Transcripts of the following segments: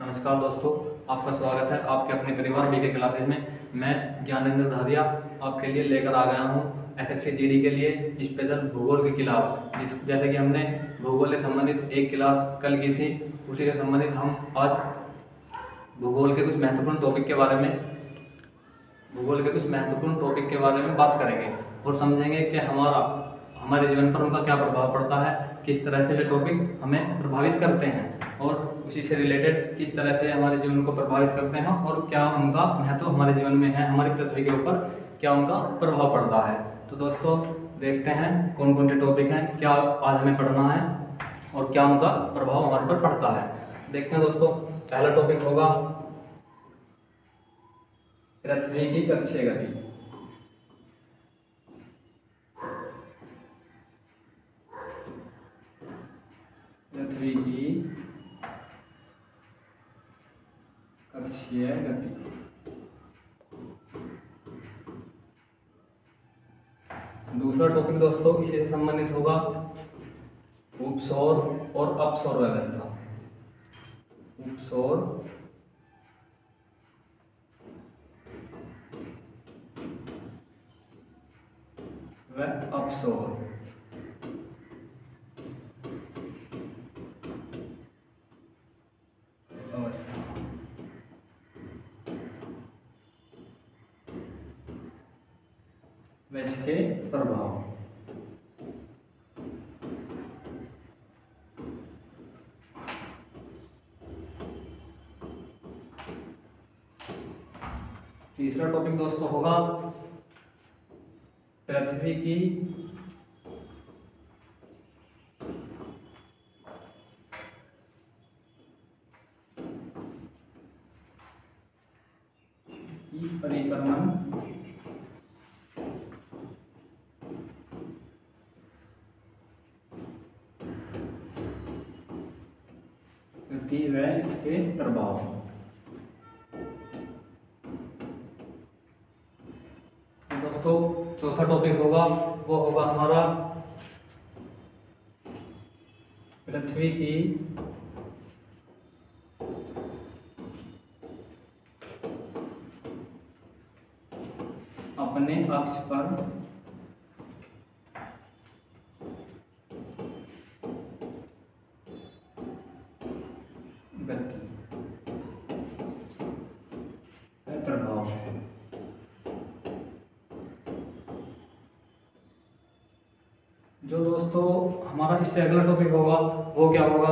नमस्कार दोस्तों, आपका स्वागत है आपके अपने परिवार बीके क्लासेज में। मैं ज्ञानेंद्र धारिया आपके लिए लेकर आ गया हूँ एसएससी जीडी के लिए स्पेशल भूगोल की क्लास। जैसे कि हमने भूगोल से संबंधित एक क्लास कल की थी, उसी से संबंधित हम आज भूगोल के कुछ महत्वपूर्ण टॉपिक के बारे में बात करेंगे और समझेंगे कि हमारे जीवन पर उनका क्या प्रभाव पड़ता है, किस तरह से वे टॉपिक हमें प्रभावित करते हैं और उसी से रिलेटेड किस तरह से हमारे जीवन को प्रभावित करते हैं और क्या उनका महत्व हमारे जीवन में है, हमारी पृथ्वी के ऊपर क्या उनका प्रभाव पड़ता है। तो दोस्तों देखते हैं कौन कौन से टॉपिक हैं, क्या आज हमें पढ़ना है और क्या उनका प्रभाव हमारे पर पड़ता है। देखते हैं दोस्तों, पहला टॉपिक होगा पृथ्वी की कक्षीय गति। पृथ्वी की कक्षीय गति। दूसरा टॉपिक दोस्तों इसी से संबंधित होगा उपसौर और अपसौर व्यवस्था। उपसौर व अपसौर अवस्था। इसके प्रभाव। तीसरा टॉपिक दोस्तों होगा पृथ्वी की परिक्रमण गति व इसके प्रभाव। दोस्तों चौथा टॉपिक होगा वो होगा हमारा पृथ्वी की अपने अक्ष पर गति प्रभाव। जो दोस्तों हमारा इससे अगला टॉपिक होगा वो क्या होगा,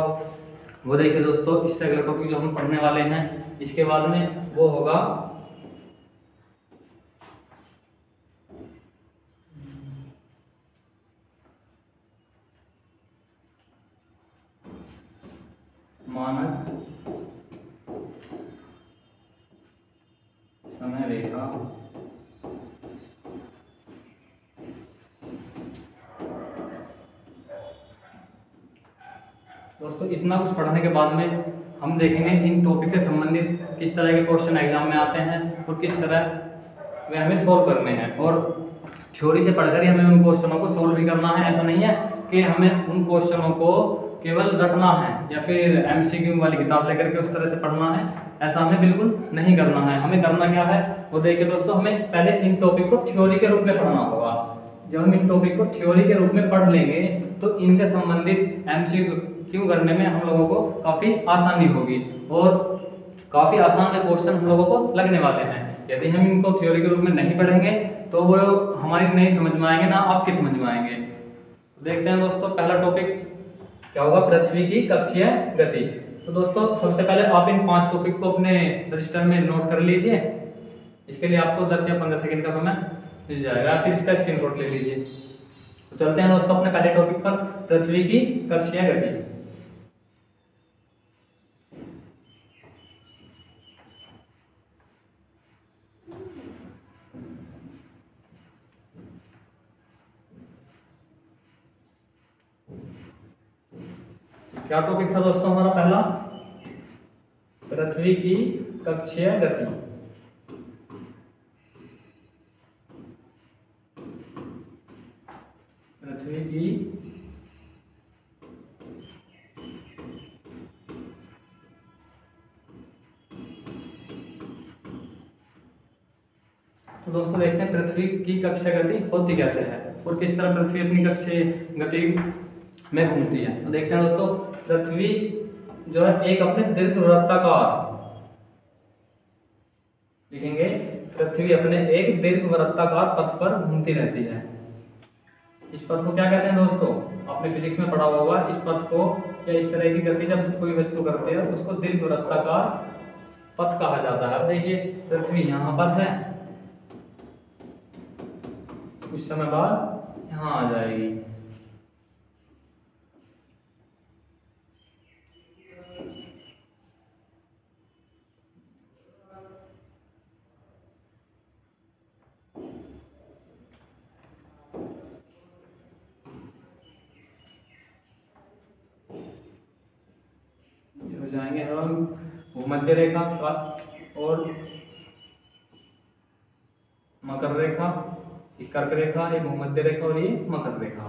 वो देखिए दोस्तों, इससे अगला टॉपिक जो हम पढ़ने वाले हैं इसके बाद में वो होगा मानक समय रेखा। दोस्तों इतना कुछ पढ़ने के बाद में हम देखेंगे इन टॉपिक से संबंधित किस तरह के क्वेश्चन एग्जाम में आते हैं और किस तरह वे हमें सोल्व करने हैं। और थ्योरी से पढ़कर ही हमें उन क्वेश्चनों को सोल्व भी करना है। ऐसा नहीं है कि हमें उन क्वेश्चनों को केवल रटना है या फिर एमसीक्यू वाली किताब लेकर के उस तरह से पढ़ना है, ऐसा हमें बिल्कुल नहीं करना है। हमें करना क्या है वो देखिए दोस्तों, हमें पहले इन टॉपिक को थ्योरी के रूप में पढ़ना होगा। जब हम इन टॉपिक को थ्योरी के रूप में पढ़ लेंगे तो इनसे संबंधित एमसीक्यू करने में हम लोगों को काफ़ी आसानी होगी और काफ़ी आसान क्वेश्चन हम लोगों को लगने वाले हैं। यदि हम इनको थ्योरी के रूप में नहीं पढ़ेंगे तो वो हमारी नहीं समझ में आएंगे, ना आपकी समझ में आएंगे। देखते हैं दोस्तों, पहला टॉपिक क्या होगा, पृथ्वी की कक्षीय गति। तो दोस्तों सबसे पहले आप इन 5 टॉपिक को अपने रजिस्टर में नोट कर लीजिए। इसके लिए आपको 10 या 15 सेकंड का समय मिल जाएगा, फिर इसका स्क्रीनशॉट ले लीजिए। तो चलते हैं दोस्तों अपने पहले टॉपिक पर, पृथ्वी की कक्षीय गति। क्या टॉपिक था दोस्तों हमारा पहला, पृथ्वी की कक्षीय गति। पृथ्वी की तो दोस्तों देखते हैं पृथ्वी की कक्षा गति होती कैसे है और किस तरह पृथ्वी अपनी कक्षीय गति में घूमती है। तो देखते हैं दोस्तों, पृथ्वी जो है एक अपने दीर्घवृत्ताकार, लिखेंगे पृथ्वी अपने एक दीर्घवृत्ताकार पथ पर घूमती रहती है। इस पथ को क्या कहते हैं दोस्तों, आपने फिजिक्स में पढ़ा होगा। इस पथ को या इस तरह की गति जब कोई वस्तु करती है उसको दीर्घवृत्ताकार पथ कहा जाता है। अब देखिए पृथ्वी यहाँ पर है, कुछ समय बाद यहाँ आ जाएगी। ये हो जाएंगे हम भूमध्य रेखा और मकर रेखा, कर्क रेखा, ये भूमध्य रेखा और ये मकर रेखा।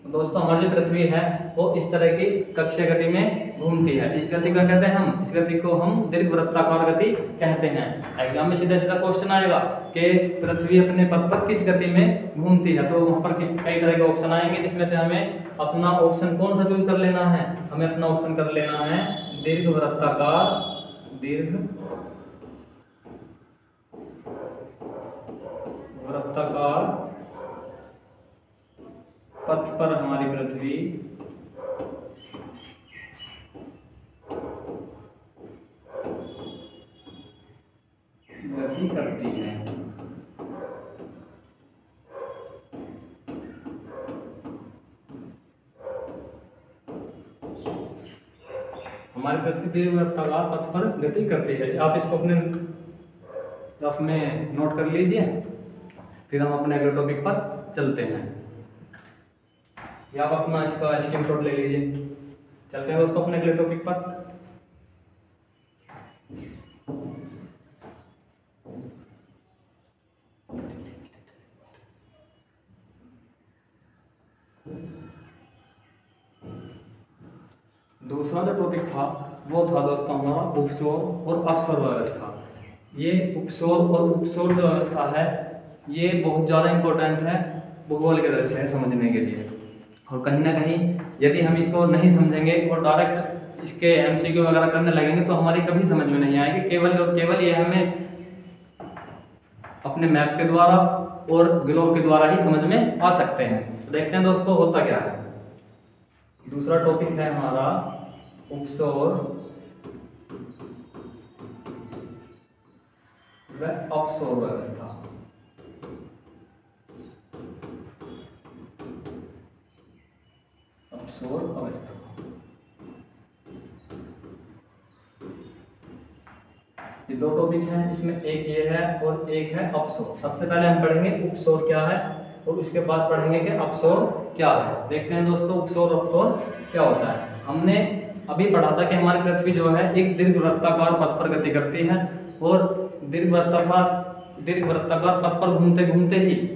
दोस्तों हमारी जो पृथ्वी है वो इस तरह की कक्षीय गति में घूमती है। इस गति का कहते हैं हम, इस गति को हम दीर्घवृत्ताकार गति कहते हैं। एग्जाम में सीधा सीधा क्वेश्चन आएगा कि पृथ्वी अपने पथ पर किस गति में घूमती है, तो वहां पर किस कई तरह के ऑप्शन आएंगे, जिसमें से हमें अपना ऑप्शन कौन सा चूज कर लेना है, हमें अपना ऑप्शन कर लेना है दीर्घवृत्ताकार, दीर्घवृत्ताकार पथ पर हमारी पृथ्वी गति करती है। हमारी पृथ्वी दीर्घवृत्ताकार पथ पर गति करती है। आप इसको अपने रफ में नोट कर लीजिए, फिर हम अपने अगले टॉपिक पर चलते हैं। या आप अपना इसका स्क्रीनशॉट ले लीजिए। चलते हैं दोस्तों अपने अगले टॉपिक पर। दूसरा जो टॉपिक था वो था दोस्तों हमारा उपसौर और अपसौर व्यवस्था। ये उपसौर और उपसौर जो व्यवस्था है ये बहुत ज़्यादा इम्पोर्टेंट है भूगोल के दृष्टि से समझने के लिए। और कहीं ना कहीं यदि हम इसको नहीं समझेंगे और डायरेक्ट इसके एमसीक्यू वगैरह करने लगेंगे तो हमारी कभी समझ में नहीं आएगी। केवल और केवल ये हमें अपने मैप के द्वारा और ग्लोब के द्वारा ही समझ में आ सकते हैं। तो देखते हैं दोस्तों होता क्या है। दूसरा टॉपिक है हमारा उपसौर व अपसौर व्यवस्था। अपसौर अवस्था, ये दो टॉपिक हैं, इसमें एक ये है और एक है अपसौर। सबसे पहले हम पढ़ेंगे उपसौर क्या है और उसके बाद पढ़ेंगे कि अपसौर क्या है। देखते हैं दोस्तों उपसौर अपसौर क्या होता है। हमने अभी पढ़ा था कि हमारी पृथ्वी जो है एक दीर्घवृत्ताकार पथ पर गति करती है और दीर्घवृत्ताकार पथ पर घूमते घूमते ही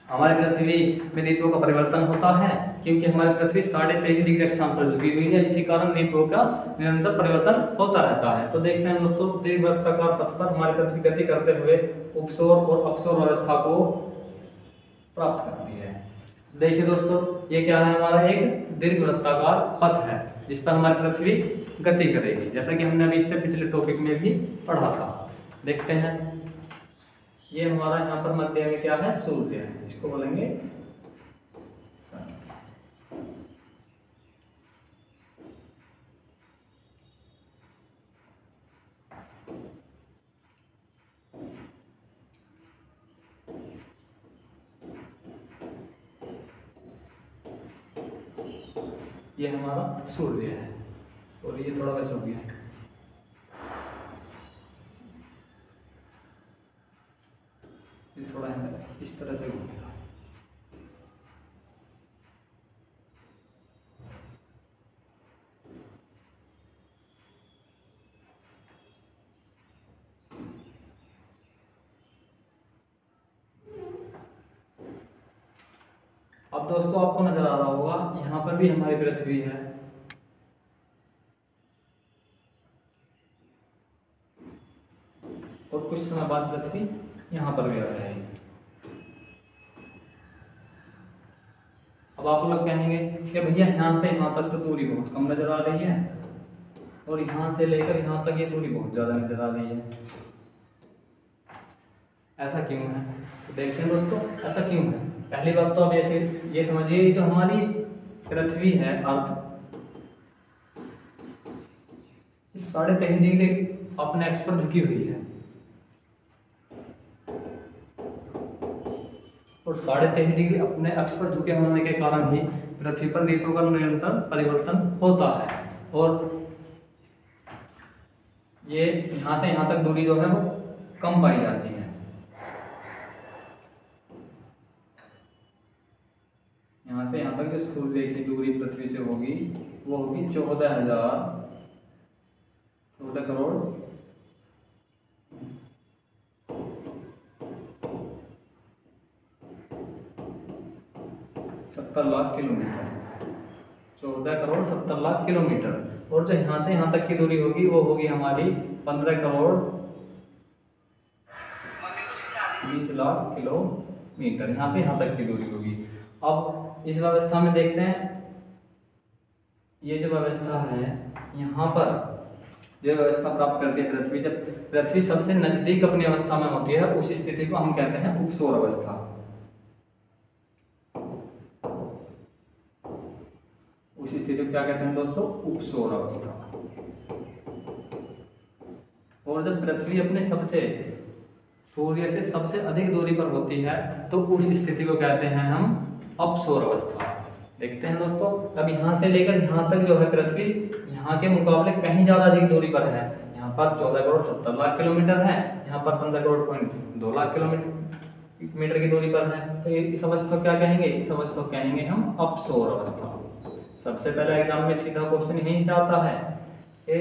हमारी पृथ्वी में ऋतुओं का परिवर्तन होता है, क्योंकि हमारी पृथ्वी 23.5 डिग्री अक्षांश पर झुकी हुई है। इसी कारण ऋतुओं का निरंतर परिवर्तन होता रहता है। तो देखते हैं दोस्तों दीर्घवृत्ताकार पथ पर हमारी पृथ्वी गति करते हुए उपसौर और अपसौर व्यवस्था को प्राप्त करती है। देखिए दोस्तों ये क्या है, हमारा एक दीर्घवृत्ताकार पथ है जिस पर हमारी पृथ्वी गति करेगी, जैसा कि हमने अभी इससे पिछले टॉपिक में भी पढ़ा था। देखते हैं ये हमारा यहाँ पर मध्य में क्या है, सूर्य है, इसको बोलेंगे सन। ये हमारा सूर्य है और ये थोड़ा वैसा हो गया। ये थोड़ा इस तरह से घूमेगा। अब दोस्तों आपको नजर आ रहा होगा यहाँ पर भी हमारी पृथ्वी है और और कुछ समय बाद पृथ्वी यहाँ पर भी आ जाएगी। अब आप लोग कहेंगे कि भैया यहाँ से यहाँ तक तो दूरी बहुत कम नजर आ रही है और यहाँ से लेकर यहाँ तक ये दूरी बहुत ज़्यादा नजर आ रही है, ऐसा क्यों है? तो देखते हैं दोस्तों, ऐसा क्यों है। पहली बात तो अब ऐसे ये समझिए, जो हमारी पृथ्वी है अर्थ, इस 23.5 डिग्री अपने एक्स पर झुकी हुई है और 23.5 डिग्री अपने अक्ष पर झुके होने के कारण ही पृथ्वी पर ऋतुओं का निरंतर परिवर्तन होता है और ये यहाँ से यहाँ तक दूरी जो है वो कम पाई जाती है। यहाँ से यहाँ तक जो सूर्य की दूरी पृथ्वी से होगी वो होगी 14 करोड़ 70 लाख किलोमीटर, 14 करोड़ 70 लाख किलोमीटर। और जो यहाँ से यहाँ तक की दूरी होगी वो होगी हमारी 15 करोड़ 20 लाख किलोमीटर, यहाँ से यहाँ तक की दूरी होगी। अब इस व्यवस्था में देखते हैं, ये जो व्यवस्था है यहाँ पर जो व्यवस्था प्राप्त करती है पृथ्वी, जब पृथ्वी सबसे नजदीक अपनी अवस्था में होती है उस स्थिति को हम कहते हैं उपसौर अवस्था। उस स्थिति को क्या कहते हैं दोस्तों? उपसौर अवस्था। और जब पृथ्वी अपने सबसे सूर्य से सबसे अधिक दूरी पर होती है तो उस स्थिति को कहते हैं हम अपसौर अवस्था। देखते हैं दोस्तों, अब यहाँ से लेकर यहाँ तक जो है पृथ्वी यहाँ के मुकाबले कहीं ज्यादा अधिक दूरी पर है। यहाँ पर 14 करोड़ 70 लाख किलोमीटर है, यहाँ पर 15 करोड़ 2 लाख किलोमीटर की दूरी पर है। तो इस अवस्था को क्या कहेंगे? इस अवस्था को कहेंगे हम अपसौर अवस्था। सबसे पहले एग्जाम में सीधा क्वेश्चन यहीं से आता है कि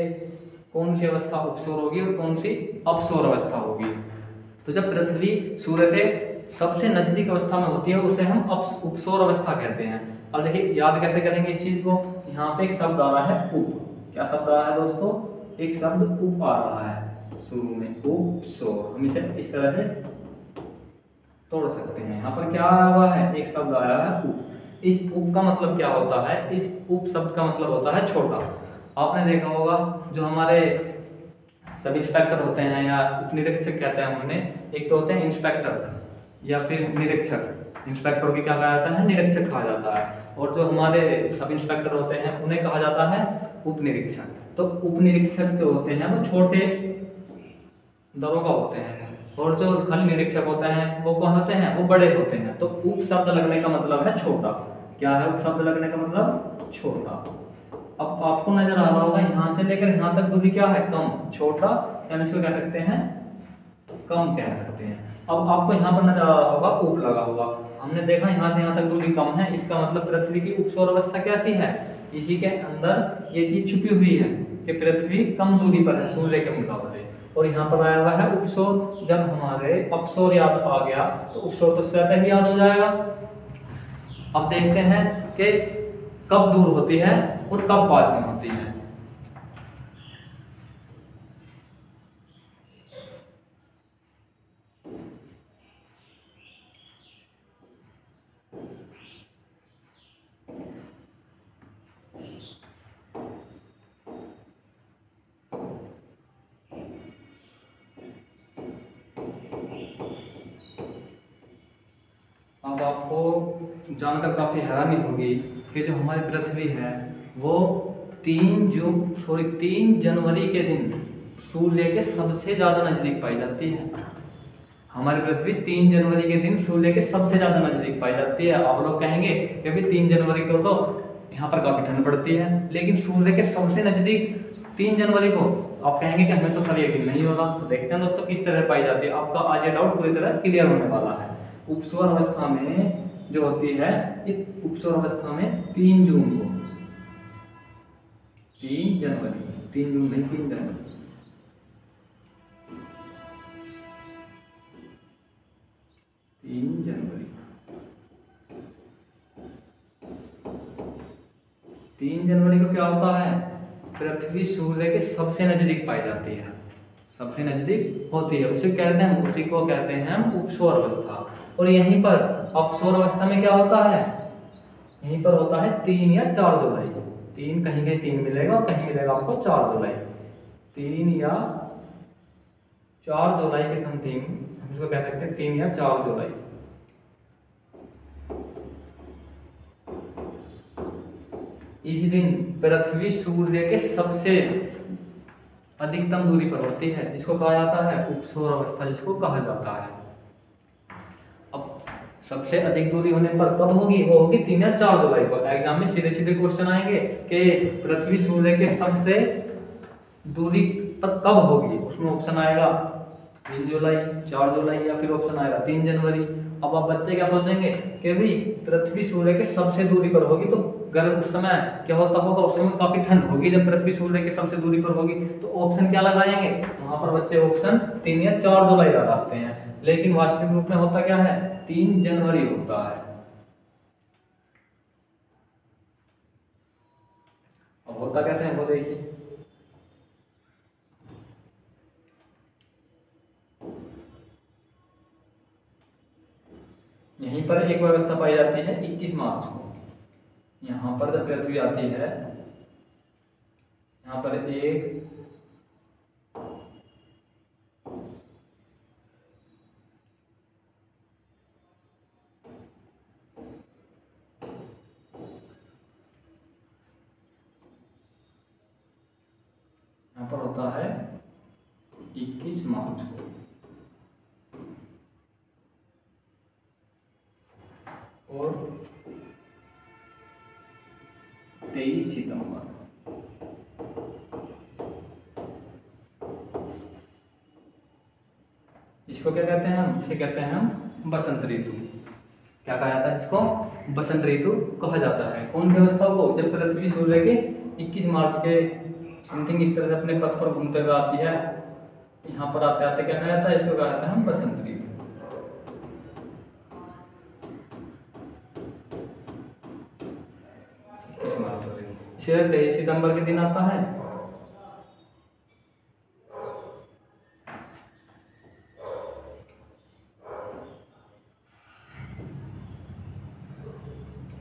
कौन सी अवस्था उपसौर होगी और कौन सी अपसौर अवस्था होगी। तो जब पृथ्वी सूर्य से सबसे नजदीक अवस्था में होती है उसे हम उपसौर अवस्था कहते हैं। और देखिए याद कैसे करेंगे इस चीज को, यहाँ पे एक शब्द आ रहा है उप। क्या शब्द आ रहा है दोस्तों? एक शब्द उप आ रहा है शुरू में, उपसौर। हम इसे इस तरह से तोड़ सकते हैं। यहाँ पर क्या आया हुआ है? एक शब्द आया है उप। इस उप का मतलब क्या होता है? इस उप शब्द का मतलब होता है छोटा। आपने देखा होगा जो हमारे सब इंस्पेक्टर होते हैं या उपनिरीक्षक कहते हैं उन्हें, एक तो होते हैं इंस्पेक्टर या फिर निरीक्षक। इंस्पेक्टर की क्या कहा जाता है? निरीक्षक कहा जाता है। और जो हमारे सब इंस्पेक्टर होते हैं उन्हें कहा जाता है उपनिरीक्षक। तो उपनिरीक्षक जो होते हैं वो छोटे दरोगा होते हैं और जो खाली निरीक्षक होते हैं वो कौन होते हैं? वो बड़े होते हैं। तो उप शब्द लगने का मतलब है छोटा। क्या है उप शब्द लगने का मतलब? छोटा। अब आपको नजर आ रहा होगा यहाँ से लेकर यहाँ तक दूरी क्या है? कम। छोटा यानी इसको क्या सकते हैं? कम कह सकते हैं। अब आपको यहाँ पर नजर आ रहा होगा उप लगा हुआ। हमने देखा यहाँ से यहाँ तक दूरी कम है, इसका मतलब पृथ्वी की उपसौर अवस्था कैसी है? इसी के अंदर ये चीज छुपी हुई है कि पृथ्वी कम दूरी पर है सूर्य के मुकाबले। और यहाँ पर आया हुआ है उपसौर। जब हमारे अपसौर याद आ गया तो उपसौर तो स्वतः ही याद हो जाएगा। अब देखते हैं कि कब दूर होती है और कब पास में होती है। अब आपको जानकर काफ़ी हैरानी होगी कि जो हमारी पृथ्वी है वो 3 जनवरी के दिन सूर्य के सबसे ज़्यादा नज़दीक पाई जाती है। हमारी पृथ्वी 3 जनवरी के दिन सूर्य के सबसे ज़्यादा नज़दीक पाई जाती है। आप लोग कहेंगे कि अभी 3 जनवरी को तो यहाँ पर काफ़ी ठंड पड़ती है, लेकिन सूर्य के सबसे नज़दीक 3 जनवरी को आप कहेंगे कि हमें तो सर यकीन नहीं होगा। तो देखते हैं दोस्तों किस तरह पाई जाती है। आपका आज ये डाउट पूरी तरह क्लियर होने वाला है। उपसौर अवस्था में जो होती है, इस उपसौर अवस्था में 3 जून को 3 जनवरी 3 जून नहीं 3 जनवरी 3 जनवरी 3 जनवरी को क्या होता है? पृथ्वी सूर्य के सबसे नजदीक पाई जाती है। सबसे नजदीक होती है, उसी कहते हैं, उसी को कहते हैं हम उपसौर अवस्था। और यहीं पर अपसौर अवस्था में क्या होता है, यहीं पर होता है 3 या 4 जुलाई। 3 कहीं कहीं 3 मिलेगा और कहीं मिलेगा आपको 4 जुलाई। 3 या 4 जुलाई के समथिंग हम इसको कह सकते हैं, 3 या 4 जुलाई। इस दिन पृथ्वी सूर्य के सबसे अधिकतम दूरी पर होती है, जिसको कहा जाता है उपसौर अवस्था, जिसको कहा जाता है। अब सबसे अधिक दूरी होने पर कब होगी, वो होगी 3 या 4 जुलाई को। एग्जाम में सीधे सीधे क्वेश्चन आएंगे कि पृथ्वी सूर्य के सबसे दूरी पर कब होगी, उसमें ऑप्शन आएगा 3 जुलाई, 4 जुलाई, या फिर ऑप्शन आएगा 3 जनवरी। अब आप बच्चे क्या सोचेंगे कि भाई पृथ्वी सूर्य के सबसे दूरी पर होगी, तो गर्म उस समय क्या होता होगा, उस समय काफी ठंड होगी जब पृथ्वी सूर्य के सबसे दूरी पर होगी। तो ऑप्शन क्या लगाएंगे, वहां पर बच्चे ऑप्शन 3 या 4 जुलाई लगाते हैं, लेकिन वास्तविक रूप में होता क्या है, 3 जनवरी होता है। अब होता कैसे है वो देखिए। यहीं पर एक व्यवस्था पाई जाती है 21 मार्च को। यहाँ पर जब पृथ्वी आती है, यहाँ पर एक यहाँ पर होता है 21 मार्च को, और 23 सितंबर। इसको क्या कहते हैं हम, इसे कहते हैं हम बसंत ऋतु। क्या कहा जाता है इसको, बसंत ऋतु कहा जाता है। कौन सी अवस्था को, जब पृथ्वी सूर्य के 21 मार्च के समथिंग इस तरह से अपने पथ पर घूमते हुए आती है, यहाँ पर आते आते क्या कहा जाता है, इसको कहा जाता है हम बसंत ऋतु। इसे 23 सितंबर के दिन आता है।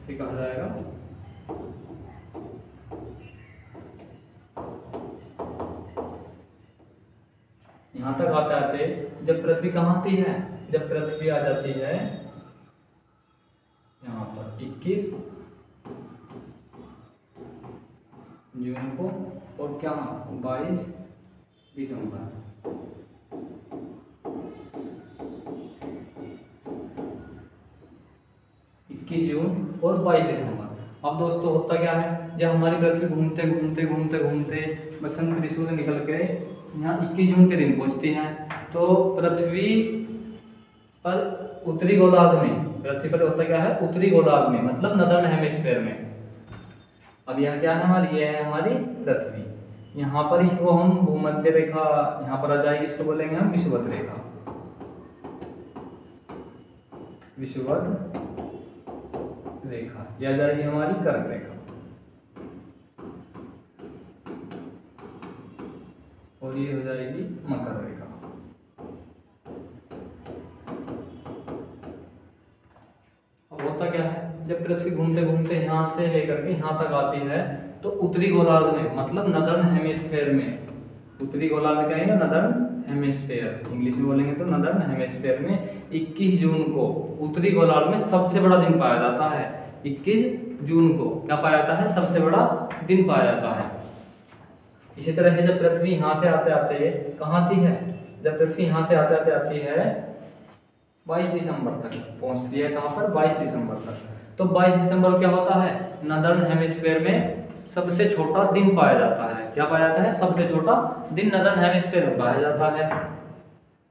कहा जाएगा यहां तक आते आते जब पृथ्वी कहाँ आती है, जब पृथ्वी आ जाती है यहाँ पर 21 जून को, और क्या 22 दिसंबर। 21 जून और 22 दिसंबर। अब दोस्तों होता क्या है, जब हमारी पृथ्वी घूमते घूमते घूमते घूमते बसंत ऋतु से निकल के यहाँ 21 जून के दिन पहुँचती है, तो पृथ्वी पर उत्तरी गोलार्ध में, पृथ्वी पर होता क्या है, उत्तरी गोलार्ध में, मतलब नदर्न हेमिस्फीयर में। अब यहाँ क्या है हमारी, ये है हमारी पृथ्वी। यहाँ पर इसको हम भूमध्य रेखा यहाँ पर आ जाएगी, इसको बोलेंगे हम विषुवत रेखा, विषुवत रेखा। यह जाएगी हमारी कर्क रेखा, और ये हो जाएगी मकर रेखा। अब होता क्या है, जब पृथ्वी घूमते घूमते यहाँ से लेकर के यहाँ तक आती है, तो उत्तरी गोलार्ध में, मतलब नदर्न हेमिस्फीयर में, उत्तरी गोलार्ध क्या है ना, नदर्न हेमिस्फीयर, इंग्लिश में बोलेंगे तो नदर्न हेमिस्फीयर में 21 जून को उत्तरी गोलार्ध में सबसे बड़ा दिन पाया जाता है। 21 जून को क्या पाया जाता है, सबसे बड़ा दिन पाया जाता है। इसी तरह है, जब पृथ्वी यहाँ से आते आते कहाँ आती है, जब पृथ्वी यहाँ से आते आते आती है 22 दिसंबर तक पहुँचती है, कहाँ पर, 22 दिसंबर तक। तो 22 दिसंबर क्या होता है, नदर्न हेमिस्फीयर में सबसे छोटा दिन पाया जाता है। क्या पाया जाता है, सबसे छोटा दिन नदर्न हेमिस्फीयर में पाया जाता है।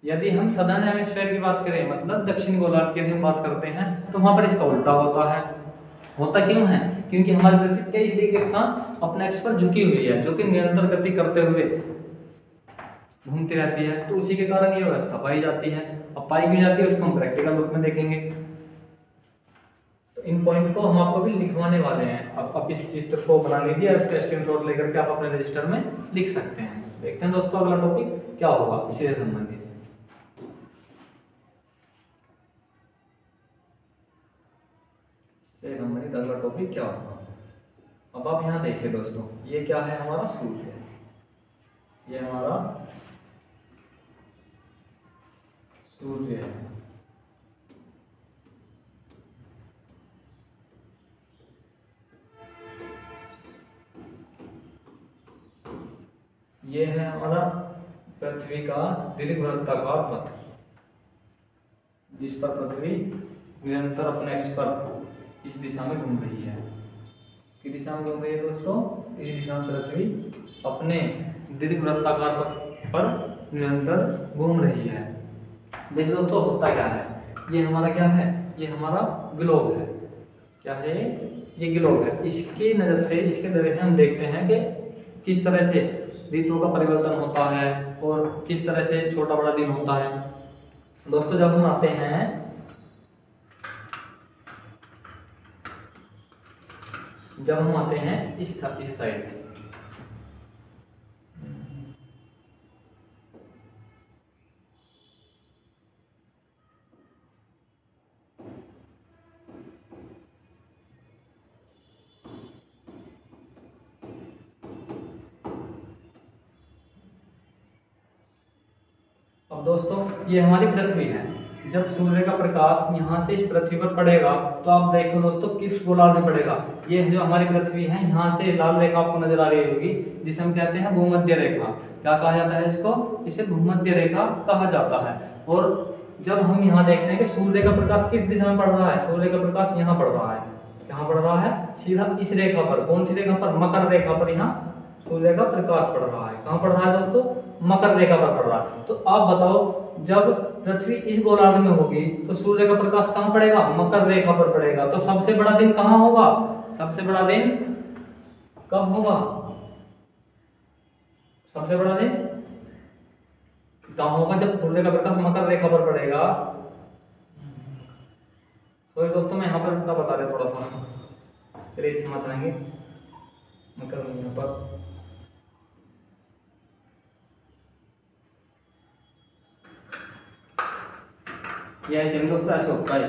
यदि हम सदर्न हेमिस्फीयर की बात करें, मतलब दक्षिण गोलार्ध की हम बात करते हैं, तो वहां पर इसका उल्टा होता है। होता क्यों है, क्योंकि हमारी पृथ्वी 23 डिग्री के साथ अपने एक्स पर झुकी हुई है, जो कि निरंतर गति करते हुए घूमती रहती है, तो उसी के कारण ये व्यवस्था पाई जाती है। अब पाई क्यों जाती है, उसको हम प्रैक्टिकल रूप में देखेंगे। तो इन पॉइंट को हम आपको भी लिखवाने वाले हैं। अब इस चित्र को बना लीजिए और इसका स्क्रीनशॉट लेकर के आप अपने रजिस्टर में लिख सकते हैं। देखते हैं दोस्तों अगला टॉपिक क्या होगा इसी से संबंधित। इससे संबंधित अगला टॉपिक क्या होगा। अब आप यहाँ देखिए दोस्तों, ये क्या है हमारा सूर्य, ये हमारा सूर्य है। ये है हमारा पृथ्वी का दीर्घवृत्ताकार पथ, जिस पर पृथ्वी निरंतर अपने अक्ष पर इस दिशा में घूम रही है। किस दिशा में घूम रही है दोस्तों? इस दिशा में पृथ्वी अपने दीर्घवृत्ताकार पथ पर निरंतर घूम रही है। देखिए दोस्तों होता क्या है, ये हमारा क्या है, ये हमारा ग्लोब है। क्या है ये ग्लोब है। इसकी नज़र से, इसके नज़र से हम देखते हैं कि किस तरह से ऋतुओं का परिवर्तन होता है और किस तरह से छोटा बड़ा दिन होता है। दोस्तों जब हम आते हैं इस साइड में, अब दोस्तों ये हमारी पृथ्वी है। जब सूर्य का प्रकाश यहाँ से इस पृथ्वी पर पड़ेगा तो आप देखो दोस्तों किस गोलार्ध में पड़ेगा। ये जो हमारी पृथ्वी है, यहाँ से लाल रेखा आपको नजर आ रही होगी, जिसे हम कहते हैं भूमध्य रेखा। क्या कहा जाता है इसको? इसे भूमध्य रेखा कहा जाता है। और जब हम यहाँ देखते हैं कि सूर्य का प्रकाश किस दिशा में पड़ रहा है, सूर्य का प्रकाश यहाँ पड़ रहा है। कहाँ पड़ रहा है? सीधा इस रेखा पर। कौन सी रेखा पर? मकर रेखा पर यहाँ सूर्य का प्रकाश पड़ रहा है। कहाँ पड़ रहा है दोस्तों? मकर रेखा पर पड़ रहा है। तो आप बताओ, जब पृथ्वी इस गोलार्ध में होगी तो सूर्य का प्रकाश कहाँ पड़ेगा? मकर रेखा पर पड़ेगा। तो सबसे बड़ा दिन कहाँ होगा? सबसे बड़ा दिन कब होगा? सबसे बड़ा दिन कहाँ होगा? जब सूर्य का प्रकाश मकर रेखा पर पड़ेगा। तो दोस्तों मैं यहाँ पर बता रहे थोड़ा सा, फिर एक समझ आएंगे। मकर यहाँ पर ये ऐसे दोस्तों ऐसे होता है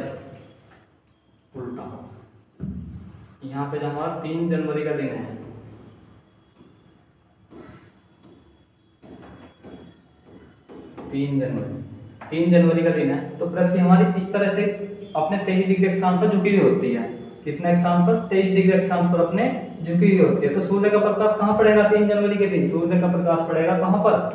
उल्टा। यहाँ पे जो हमारा 3 जनवरी का दिन है, 3 जनवरी का दिन है, तो पृथ्वी हमारी इस तरह से अपने 23 डिग्री अक्षांश पर झुकी हुई होती है। कितने अक्षांश पर? 23 डिग्री अक्षांश पर अपने झुकी हुई होती है। तो सूर्य का प्रकाश कहाँ पड़ेगा 3 जनवरी के दिन? सूर्य का प्रकाश पड़ेगा कहाँ पर?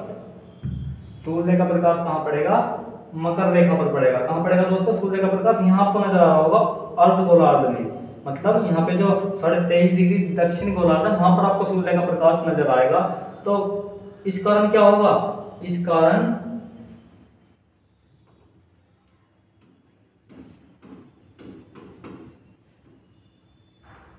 सूर्य का प्रकाश कहाँ पड़ेगा? मकर रेखा पर पड़ेगा। कहाँ पड़ेगा दोस्तों सूर्य का प्रकाश? यहाँ आपको नजर आ रहा होगा अर्ध गोलार्ध में, मतलब यहाँ पे जो 23.5 डिग्री दक्षिण गोलार्ध है, वहां पर आपको सूर्य का प्रकाश नजर आएगा। तो इस कारण क्या होगा? इस कारण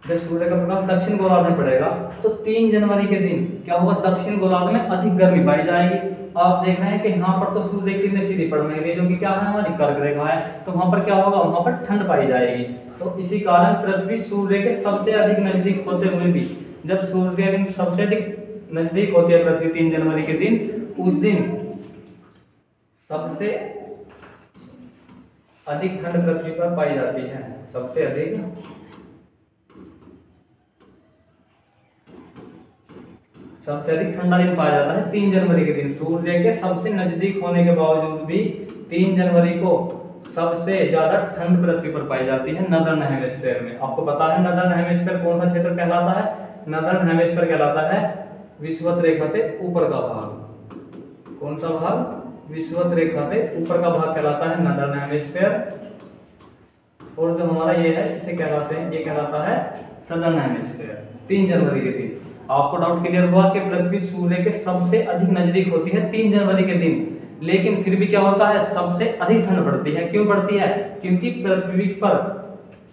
जब सूर्य का प्रकाश दक्षिण गोलार्ध में पड़ेगा तो 3 जनवरी के दिन क्या होगा? दक्षिण गोलार्ध में अधिक गर्मी पाई जाएगी। आप देख रहे हैं कि यहाँ पर तो सूर्य की किरणें सीधी पड़ रही है, जो कि क्या है हमारी कर्क रेखा है। तो वहां पर क्या होगा? वहां पर ठंड पाई जाएगी। तो इसी कारण पृथ्वी सूर्य के सबसे अधिक नजदीक होते हुए भी, जब सूर्य दिन सबसे अधिक नजदीक होती है पृथ्वी 3 जनवरी के दिन, उस दिन सबसे अधिक ठंड पृथ्वी पर पाई जाती है। सबसे अधिक ठंडा दिन पाया जाता है 3 जनवरी के दिन। सूर्य के सबसे नजदीक होने के बावजूद भी 3 जनवरी को सबसे ज्यादा ठंड पृथ्वी पर पाई जाती है नदर्न हेमिस्फीयर में। आपको पता है नदर्न हेमिस्फीयर कौन सा क्षेत्र कहलाता है? नदर्न हेमिस्फीयर कहलाता है विषुवत रेखा से ऊपर का भाग। कौन सा भाग? विषुवत रेखा से ऊपर का भाग कहलाता है नदर्न हेमिस्फीयर। और जो हमारा ये है इसे कहलाते हैं, ये कहलाता है सदर्न हेमिस्फीयर। 3 जनवरी के दिन आपको डाउट क्लियर हुआ कि पृथ्वी सूर्य के सबसे अधिक नजदीक होती है 3 जनवरी के दिन, लेकिन फिर भी क्या होता है? सबसे अधिक ठंड पड़ती है। क्यों पड़ती है? क्योंकि पृथ्वी पर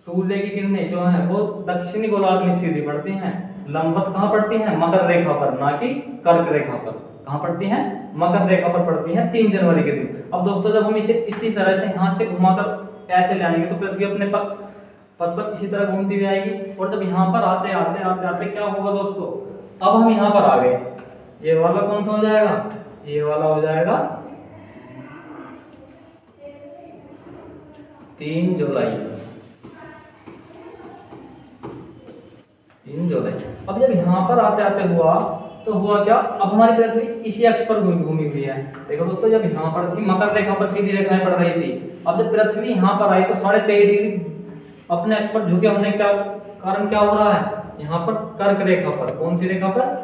सूर्य की किरणें जो है वो दक्षिणी गोलार्ध में सीधी पड़ती हैं। लंबवत कहाँ पड़ती हैं? मकर रेखा पर, ना कि कर्क रेखा पर। कहाँ पड़ती हैं? मकर रेखा पर पड़ती हैं 3 जनवरी के दिन। अब दोस्तों जब हम इसे इसी तरह से यहाँ से घुमाकर ऐसे ले आएंगे तो पृथ्वी अपने पथ पर इसी तरह घूमती हुई आएगी। और जब यहाँ पर आते आते आते आते क्या होगा दोस्तों? अब हम यहाँ पर आ गए, ये वाला कौन सा हो जाएगा, ये वाला हो जाएगा 3 जुलाई। 3 जुलाई। अब जब यहाँ पर आते आते हुआ तो हुआ क्या, अब हमारी पृथ्वी इसी अक्ष पर घूमी हुई है। देखो दोस्तों, जब यहाँ पर थी मकर रेखा पर सीधी रेखाएं पड़ रही थी, अब जब पृथ्वी यहाँ पर आई तो 23.5 डिग्री अपने अक्ष पर झुके होने का कारण क्या हो रहा है, यहाँ पर कर्क रेखा पर, कौन सी रेखा पर,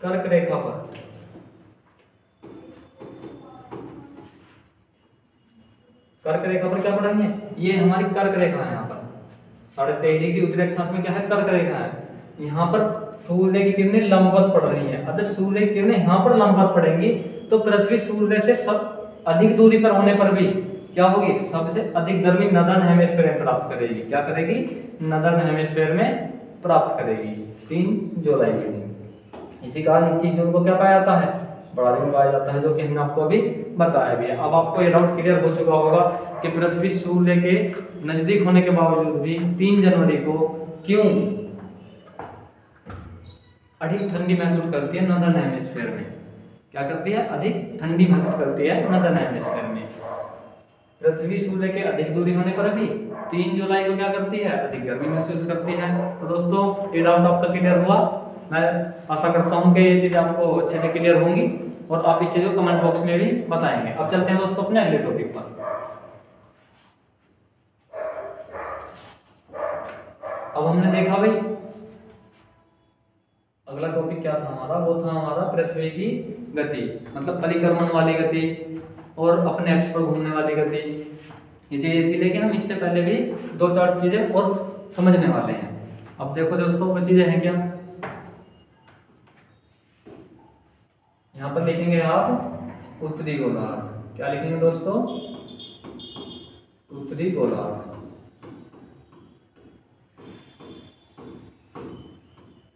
कर्क रेखा पर, कर्क रेखा पर क्या पड़ रही है, ये हमारी कर्क रेखा है। यहाँ पर 23.5 डिग्री उत्तरी अक्षांश में क्या है, कर्क रेखा है। यहाँ पर सूर्य की किरणें लंबवत पड़ रही है। अगर सूर्य की किरणें यहाँ पर लंबवत पड़ेंगी तो पृथ्वी सूर्य से सब अधिक दूरी पर होने पर भी क्या होगी, सबसे अधिक गर्मी नॉर्दर्न हेमिस्फीयर में प्राप्त करेगी। क्या करेगी, नॉर्दर्न हेमिस्फीयर में प्राप्त करेगी 3 जुलाई के दिन। इसी कारण 21 जून को क्या पाया जाता है, बड़ा दिन पाया जाता है, जो कि हमने आपको अभी बताया भी है। अब आपको ये डाउट क्लियर हो चुका होगा कि पृथ्वी सूर्य के नजदीक होने के बावजूद भी 3 जनवरी को क्यों अधिक ठंडी महसूस करती है नॉर्दर्न हेमिस्फीयर में। क्या करती है, अधिक ठंडी महसूस करती है नॉर्दर्न हेमिस्फीयर में। पृथ्वी सूर्य के अधिक दूरी होने पर भी 3 जुलाई को क्या करती है, अधिक गर्मी महसूस करती है। तो दोस्तों ये डाउट आपका क्लियर हुआ। मैं आशा करता हूँ कि ये चीज़ आपको अच्छे से क्लियर होंगी और आप इस चीज़ को कमेंट बॉक्स में भी बताएंगे। अब चलते हैं दोस्तों अपने अगले टॉपिक पर। अब हमने देखा भाई अगला टॉपिक क्या था हमारा, वो था हमारा पृथ्वी की गति, मतलब परिक्रमण वाली गति और अपने अक्ष पर घूमने वाली गति, ये चीजें थी। लेकिन हम इससे पहले भी 2-4 चीजें और समझने वाले हैं। अब देखो दोस्तों वो चीजें हैं क्या, यहाँ पर लिखेंगे आप उत्तरी गोलार्ध। क्या लिखेंगे दोस्तों, उत्तरी गोलार्ध।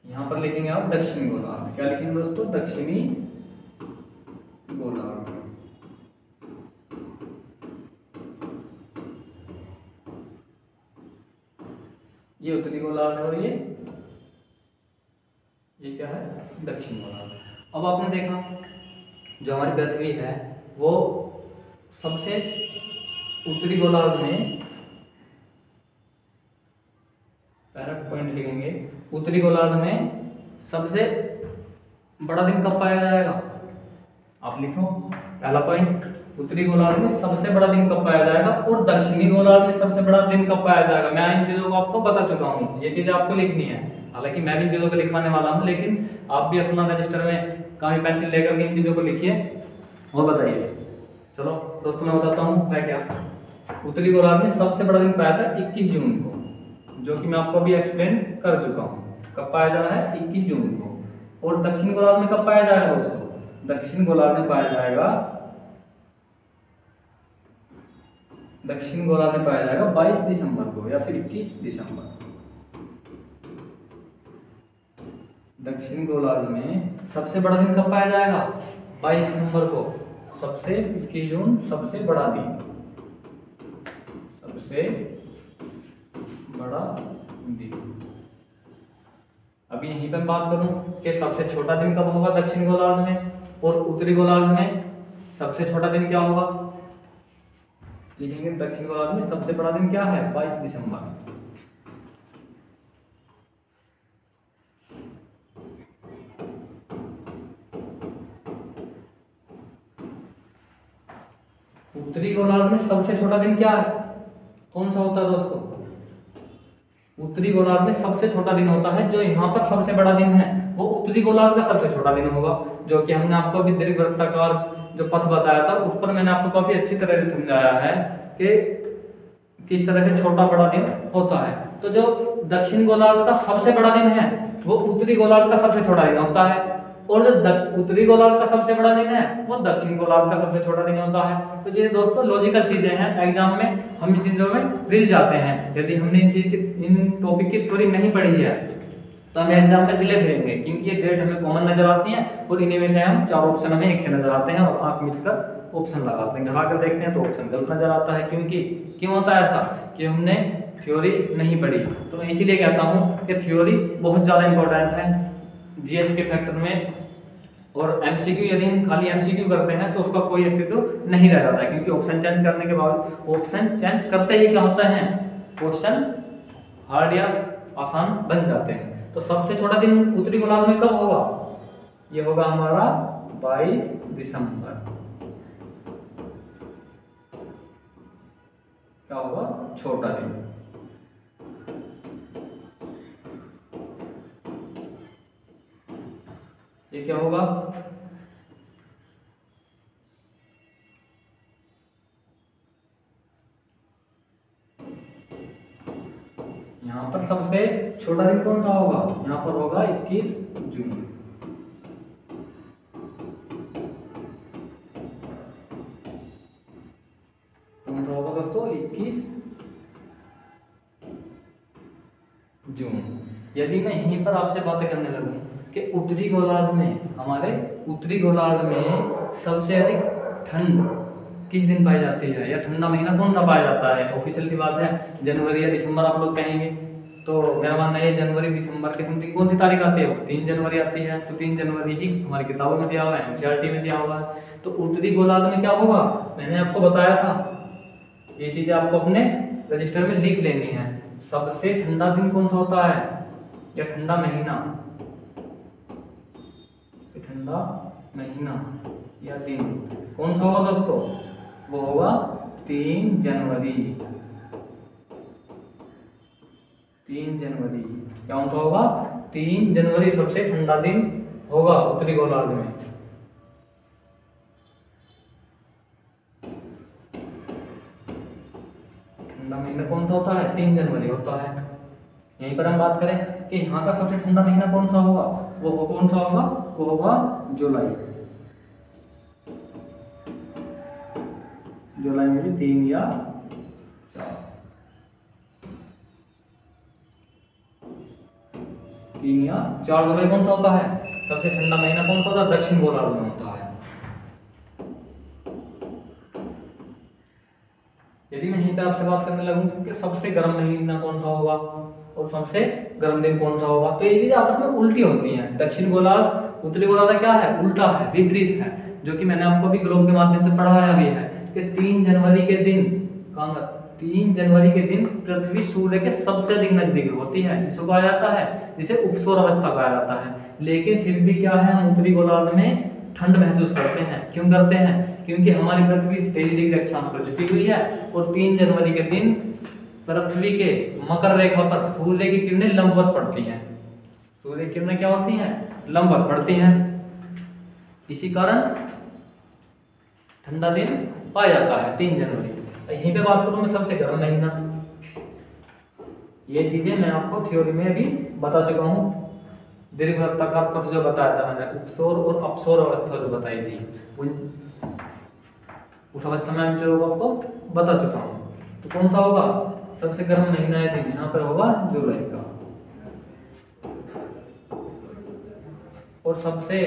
यहाँ पर लिखेंगे आप दक्षिणी गोलार्ध। क्या लिखेंगे दोस्तों, दक्षिणी गोलार्ध। ये उत्तरी गोलार्ध है और ये क्या है, दक्षिण गोलार्ध। अब आपने देखा जो हमारी पृथ्वी है वो सबसे उत्तरी गोलार्ध में, पहला पॉइंट लिखेंगे, उत्तरी गोलार्ध में सबसे बड़ा दिन कब पाया जाएगा। आप लिखो पहला पॉइंट, उत्तरी गोलार्ध में सबसे बड़ा दिन कब पाया जाएगा और दक्षिणी गोलार्ध में सबसे बड़ा दिन कब पाया जाएगा। मैं इन चीजों को आपको बता चुका हूँ, ये चीजें आपको लिखनी है। हालांकि मैं भी इन चीजों को लिखवाने वाला हूँ, लेकिन आप भी अपना रजिस्टर में कापी पेंसिल लेकर के इन चीजों को लिखिए और बताइए। चलो दोस्तों मैं बताता हूँ मैं क्या, उत्तरी गोलार्ध में सबसे बड़ा दिन पाया था 21 जून को, जो कि मैं आपको अभी एक्सप्लेन कर चुका हूँ। कब पाया जा रहा है, 21 जून को। और दक्षिण गोलार्ध में कब पाया जाएगा दोस्तों, दक्षिण गोलार्ध में पाया जाएगा, दक्षिण गोलार्ध में पाया जाएगा 22 दिसंबर को या फिर 21 दिसंबर। दक्षिण गोलार्ध में सबसे बड़ा दिन कब पाया जाएगा, 22 दिसंबर को। सबसे 21 जून सबसे बड़ा दिन, सबसे बड़ा दिन। अभी यहीं पर बात करूं कि सबसे छोटा दिन कब होगा दक्षिण गोलार्ध में और उत्तरी गोलार्ध में सबसे छोटा दिन क्या होगा। लिखेंगे दक्षिण गोलार्ध में सबसे बड़ा दिन क्या है, 22 दिसंबर। उत्तरी गोलार्ध में सबसे छोटा दिन क्या है, कौन सा होता है दोस्तों, उत्तरी गोलार्ध में सबसे छोटा दिन होता है, जो यहाँ पर सबसे बड़ा दिन है वो उत्तरी गोलार्ध का सबसे छोटा दिन होगा। जो कि हमने आपको अभी दीर्घवृत्ताकार जो पथ बताया था उस पर मैंने आपको काफी अच्छी तरह से समझाया है कि किस तरह से छोटा बड़ा दिन होता है। तो जो दक्षिण गोलार्ध का सबसे बड़ा दिन है वो उत्तरी गोलार्ध का सबसे छोटा दिन होता है, और जो उत्तरी गोलार्ध का सबसे बड़ा दिन है वो दक्षिण गोलार्ध का सबसे छोटा दिन होता है। तो ये दोस्तों लॉजिकल चीजें हैं, एग्जाम में हम इन चीजों में रिल जाते हैं। यदि हमने इन टॉपिक की थ्योरी नहीं पढ़ी है तो हमें एग्जाम में रिले फिरेंगे, क्योंकि ये डेट हमें कॉमन नजर आती हैं और इन्हीं में से हम 4 ऑप्शन हमें एक से नजर आते हैं और आंख मिच कर ऑप्शन लगाते हैं, घटा कर देखते हैं तो ऑप्शन गलत नजर आता है। क्यों होता है ऐसा, कि हमने थ्योरी नहीं पढ़ी। तो मैं इसीलिए कहता हूँ कि थ्योरी बहुत ज़्यादा इंपॉर्टेंट है। जीएस के फैक्टर में और एमसीक्यू यदि हम खाली एमसीक्यू करते हैं तो उसका कोई अस्तित्व नहीं रह जाता है, क्योंकि ऑप्शन चेंज करने के बाद ऑप्शन चेंज करते ही क्या होता है, क्वेश्चन हार्ड या आसान बन जाते हैं। तो सबसे छोटा दिन उत्तरी गोलार्ध में कब होगा, ये होगा हमारा 22 दिसंबर। क्या होगा, छोटा दिन। ये क्या होगा, यहाँ पर सबसे छोटा दिन कौन सा होगा, यहाँ पर होगा 21 जून। कौन सा होगा दोस्तों, 21 जून। यदि मैं यहीं पर आपसे बातें करने लगूं कि उत्तरी गोलार्ध में, हमारे उत्तरी गोलार्ध में सबसे अधिक ठंड किस दिन पाई जाती है, या ठंडा महीना कौन सा पाया जाता है, ऑफिशियल सी बात है जनवरी या दिसंबर आप लोग कहेंगे। तो मेरा मानना है जनवरी दिसंबर की समथिंग कौन सी तारीख आती है, 3 जनवरी आती है। तो 3 जनवरी ही हमारी किताबों में दिया हुआ है, एनसीईआरटी में दिया हुआ है। तो उत्तरी गोलार्ध में क्या होगा, मैंने आपको बताया था, ये चीजें आपको अपने रजिस्टर में लिख लेनी है। सबसे ठंडा दिन कौन सा होता है, या ठंडा महीना, ठंडा महीना या दिन कौन सा होगा दोस्तों, वो होगा 3 जनवरी। 3 जनवरी कौन सा होगा, 3 जनवरी सबसे ठंडा दिन होगा उत्तरी गोलार्ध में। ठंडा महीना कौन सा होता है, 3 जनवरी होता है। यहीं पर हम बात करें कि यहाँ का सबसे ठंडा महीना कौन सा होगा, वो कौन सा होगा, वो होगा जुलाई। जुलाई में भी 3 या 4, 3 या 4 जुलाई कौन सा होता है, सबसे ठंडा महीना कौन सा होता है, दक्षिण गोलार्ध में होता है। यदि मैं यहीं पे आपसे बात करने लगूं कि सबसे गर्म महीना कौन सा होगा और सबसे गर्म दिन कौन सा होगा, तो ये चीजें आपस में उल्टी होती हैं। दक्षिण गोलार्ध उत्तरी गोलार्ध क्या है, उल्टा है, विपरीत है, जो कि मैंने आपको भी ग्लोब के माध्यम से पढ़ाया भी है कि 3 जनवरी के दिन, 3 जनवरी के दिन पृथ्वी सूर्य के सबसे अधिक नजदीक होती है, जिसको कहा जाता है, जिसे उपसौर अवस्था कहा जाता है। लेकिन फिर भी क्या है, हम उत्तरी गोलार्ध में ठंड महसूस करते हैं। क्यों करते हैं, क्योंकि हमारी पृथ्वी 23 डिग्री अक्षांश पर झुकी हुई है और 3 जनवरी के दिन पृथ्वी के मकर रेखा पर सूर्य की किरणें लंबवत पड़ती हैं। सूर्य की किरणें क्या होती हैं, लंबवत पड़ती हैं। इसी कारण ठंडा दिन पाया जाता है 3 जनवरी। यहीं पे बात करूं मैं सबसे गर्म महीना, ये चीजें मैं आपको थ्योरी में भी बता चुका हूं। दीर्घवृत्ताकार पथ जो बताया था मैंने, उपसौर और अपसौर अवस्था जो बताई थी, उस अवस्था में जो आपको बता चुका हूं। तो कौन सा होगा सबसे गर्म महीना है दिन, यहाँ पर होगा जुलाई का। और सबसे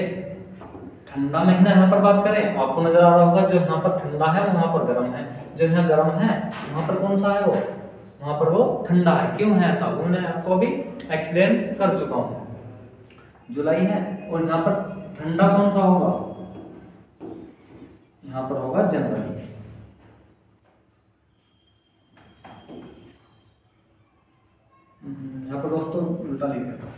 ठंडा महीना यहाँ पर बात करें, आपको नजर आ रहा होगा जो यहाँ पर ठंडा है वहां पर गर्म है, जो यहाँ गर्म है वहां पर कौन सा है, वो वहां पर वो ठंडा है। क्यों है ऐसा, वो मैं आपको अभी एक्सप्लेन कर चुका हूँ। जुलाई है और यहाँ पर ठंडा कौन सा होगा, यहाँ पर होगा जनवरी। यहाँ पर दोस्तों उल्टा लिख देता हूँ,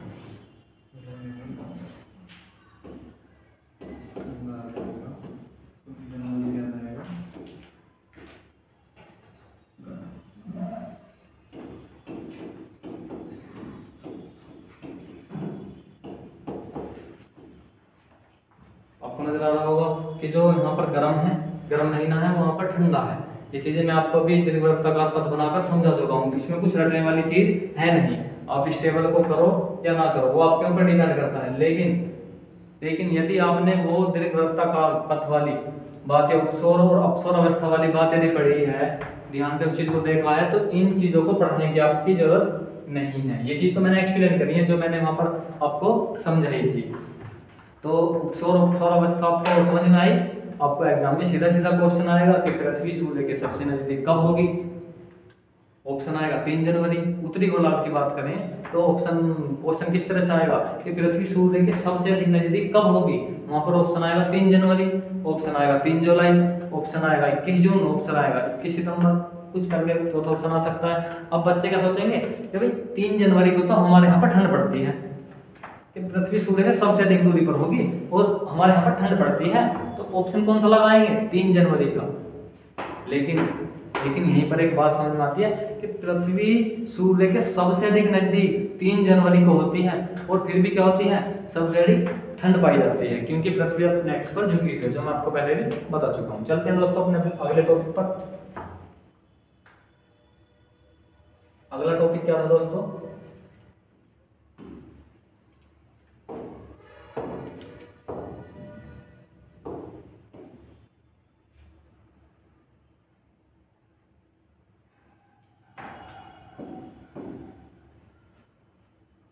आपको नजर आ रहा होगा कि जो यहाँ पर गर्म है, गर्म महीना है, वहां पर ठंडा है। ये चीजें मैं आपको अभी दीर्घवृत्ताकार पथ बनाकर समझा चुका हूँ, इसमें कुछ रटने वाली चीज है नहीं। आप इस टेबल को करो या ना करो वो आपके ऊपर डिपेंड करता है। लेकिन यदि आपने वो दीर्घवृत्ताकार पथ वाली बातें, उपसौर और अपसौर अवस्था वाली बात यदि पढ़ी है, ध्यान से उस चीज को देखा है, तो इन चीजों को पढ़ने की आपकी जरूरत नहीं है। ये चीज तो मैंने एक्सप्लेन करी है, जो मैंने वहां पर आपको समझाई थी। तो उपसौर अपसौर अवस्था आपको समझ में आई। आपको एग्जाम में सीधा सीधा क्वेश्चन आएगा कि पृथ्वी सूर्य के सबसे नजदीक कब होगी, ऑप्शन आएगा 3 जनवरी। उत्तरी गोलार्ध की बात करें तो ऑप्शन क्वेश्चन किस तरह से आएगा कि पृथ्वी सूर्य के सबसे अधिक नजदीक कब होगी, वहाँ पर ऑप्शन आएगा 3 जनवरी, ऑप्शन आएगा 3 जुलाई, ऑप्शन आएगा 21 जून, ऑप्शन आएगा 21 सितंबर, कुछ करके चौथा ऑप्शन आ सकता है। अब बच्चे क्या सोचेंगे कि भाई 3 जनवरी को तो हमारे यहाँ पर ठंड पड़ती है, कि पृथ्वी सूर्य से सबसे अधिक दूरी पर होगी और हमारे यहाँ पर ठंड पड़ती है, तो ऑप्शन कौन सा लगाएंगे 3 जनवरी का। लेकिन यहीं पर एक बात समझ में आती है कि पृथ्वी सूर्य के सबसे अधिक नजदीक 3 जनवरी को होती है और फिर भी क्या होती है, सबसे अधिक ठंड पाई जाती है, क्योंकि पृथ्वी अपने एक्स पर झुकी है, जो मैं आपको पहले भी बता चुका हूँ। चलते हैं दोस्तों अपने अगले टॉपिक पर। अगला टॉपिक क्या था दोस्तों,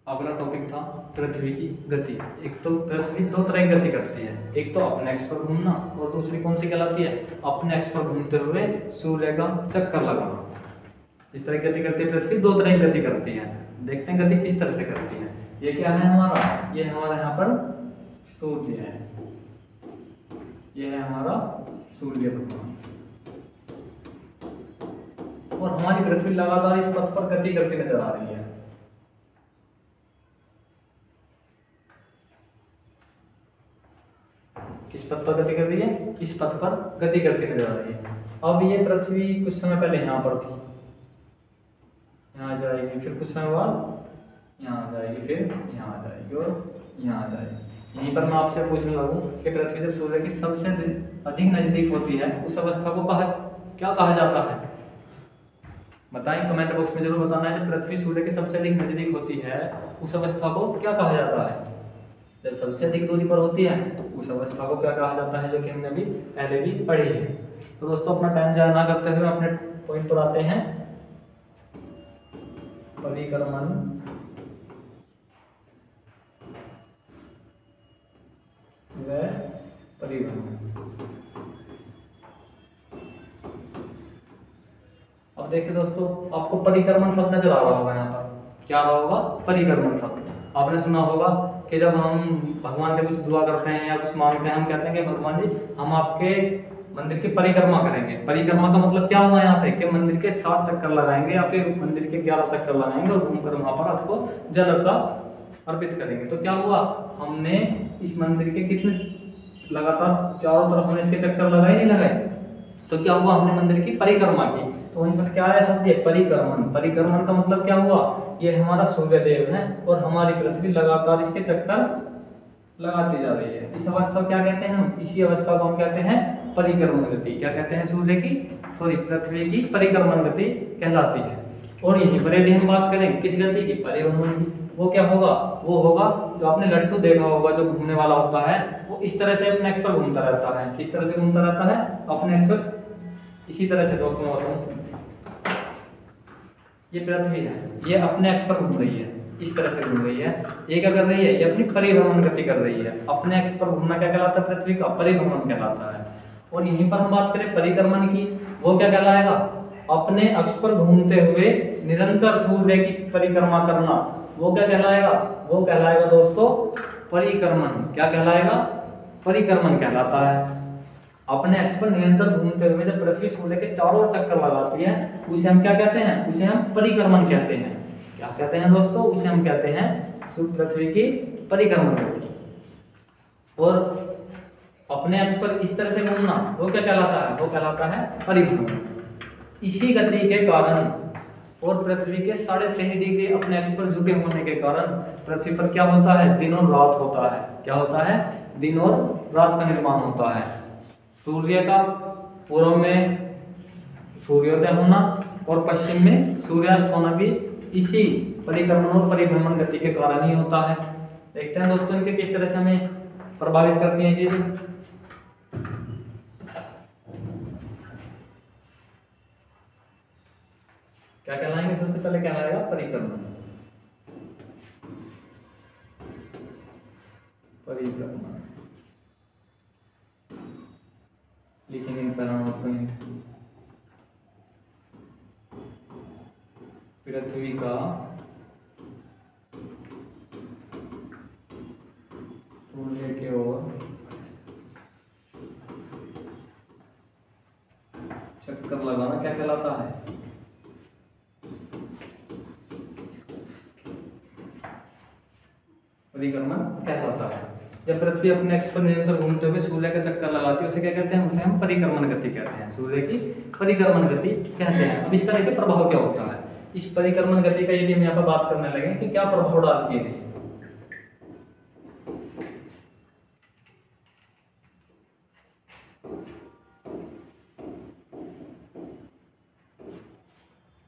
अगला टॉपिक था पृथ्वी की गति। एक तो पृथ्वी दो तरह की गति करती है, एक तो अपने एक्स पर घूमना और दूसरी कौन सी कहलाती है, अपने एक्स पर घूमते हुए सूर्य का चक्कर लगाना। इस तरह की गति करती है पृथ्वी, दो तरह की गति करती है। देखते हैं गति किस तरह से करती है। ये क्या है हमारा, ये हमारा यहाँ पर सूर्य है, ये है हमारा सूर्य भगवान, और हमारी पृथ्वी लगातार इस पथ पर गति करती नजर आ रही है। किस पथ पर गति कर रही है, इस पथ पर गति करती नजर आ रही है। अब ये पृथ्वी कुछ समय पहले यहाँ पर थी, यहाँ जाएगी, फिर कुछ समय बाद यहाँ आ जाएगी, फिर यहाँ आ जाएगी और यहाँ आ जाएगी। यहीं पर मैं आपसे पूछने लगूं कि पृथ्वी जब सूर्य की सबसे अधिक नजदीक होती है उस अवस्था को क्या कहा जाता है, बताएं कमेंट बॉक्स में जरूर बताना है। जब पृथ्वी सूर्य के सबसे अधिक नजदीक होती है उस अवस्था को क्या कहा जाता है, जब सबसे अधिक दूरी पर होती है उस अवस्था को क्या कहा जाता है, जो कि हमने भी पहले भी पढ़ी है। तो दोस्तों अपना टाइम जाया ना करते हुए अपने पॉइंट पर आते हैं। परिक्रमण व परिभ्रमण। अब देखिए दोस्तों, आपको परिक्रमण शब्द नजर आ रहा होगा, यहाँ पर क्या आ रहा होगा, परिक्रमण शब्द। आपने सुना होगा कि जब हम भगवान से कुछ दुआ करते हैं या कुछ मांगते हैं, हम कहते हैं कि भगवान जी हम आपके मंदिर की परिक्रमा करेंगे। परिक्रमा का मतलब क्या हुआ यहाँ से, कि मंदिर के 7 चक्कर लगाएंगे या फिर मंदिर के 11 चक्कर लगाएंगे और घूमकर वहां पर आपको जल का अर्पित करेंगे। तो क्या हुआ, हमने इस मंदिर के कितने लगातार चारों तरफ हमने इसके चक्कर लगाए, नहीं लगाए, तो क्या हुआ, हमने मंदिर की परिक्रमा की। तो वहीं पर क्या है शब्द, परिक्रमण। परिक्रमण का मतलब क्या हुआ, ये हमारा सूर्य देव है और हमारी पृथ्वी लगातार इसके चक्कर लगाती जा रही है। इस अवस्था को क्या कहते हैं हम, इसी अवस्था को हम कहते हैं परिक्रमण गति। क्या कहते हैं, सूर्य की पृथ्वी की परिक्रमण गति कहलाती है। और यहीं पर यदि हम बात करें किस गति की, परिभ्रमण की, वो क्या होगा, वो होगा जो आपने लट्टू देखा होगा जो घूमने वाला होता है, वो इस तरह से अपने एक्स पर घूमता रहता है। किस तरह से घूमता रहता है, अपने एक्स पर। इसी तरह से दोस्तों मैं बताऊं, ये पृथ्वी है, ये अपने एक्स पर घूम रही है, इस तरह से घूम रही है। ये क्या कर रही है, ये अपनी परिभ्रमण गति कर रही है। अपने एक्स पर घूमना क्या कहलाता है, पृथ्वी का परिभ्रमण कहलाता है। और यहीं पर हम बात करें परिक्रमण की, वो क्या कहलाएगा, अपने अक्ष पर घूमते हुए निरंतर सूर्य की परिक्रमा करना, वो क्या कहलाएगा, वो कहलाएगा दोस्तों परिक्रमण। क्या कहलाएगा, परिक्रमण कहलाता है। अपने अक्ष पर निरंतर घूमते हुए जब पृथ्वी सूर्य के चारों ओर चक्कर लगाती है उसे हम क्या कहते हैं, उसे हम परिक्रमण कहते हैं। क्या कहते हैं दोस्तों, उसे हम कहते हैं पृथ्वी की परिक्रमण गति। और अपने अक्ष पर इस तरह से घूमना वो क्या कहलाता है, वो कहलाता है परिभ्रमण। इसी गति के कारण और पृथ्वी के 13.5 डिग्री अपने अक्ष पर झुके होने के कारण पृथ्वी पर क्या होता है, दिन और रात होता है। क्या होता है, दिन और रात का निर्माण होता है। सूर्य का पूर्व में सूर्योदय होना और पश्चिम में सूर्यास्त होना भी इसी परिक्रमण और परिभ्रमण गति के कारण ही होता है। देखते हैं दोस्तों इनके किस तरह से हमें प्रभावित करती हैं चीजें। क्या कहलाएंगे, सबसे पहले क्या आएगा, परिक्रमण। परिक्रमण लिखेंगे इन परिणामों को। पृथ्वी का सूर्य की ओर चक्कर लगाना क्या कहलाता है? परिक्रमण कहलाता है। जब पृथ्वी अपने अक्ष पर निरंतर घूमते हुए सूर्य का चक्कर लगाती है उसे क्या कहते हैं? उसे हम परिक्रमण गति कहते हैं, सूर्य की परिक्रमण गति कहते हैं। अब इसका देखिए प्रभाव क्या होता है। इस परिक्रमण गति का यदि हम यहाँ पर बात करने लगे कि क्या प्रभाव डालती है,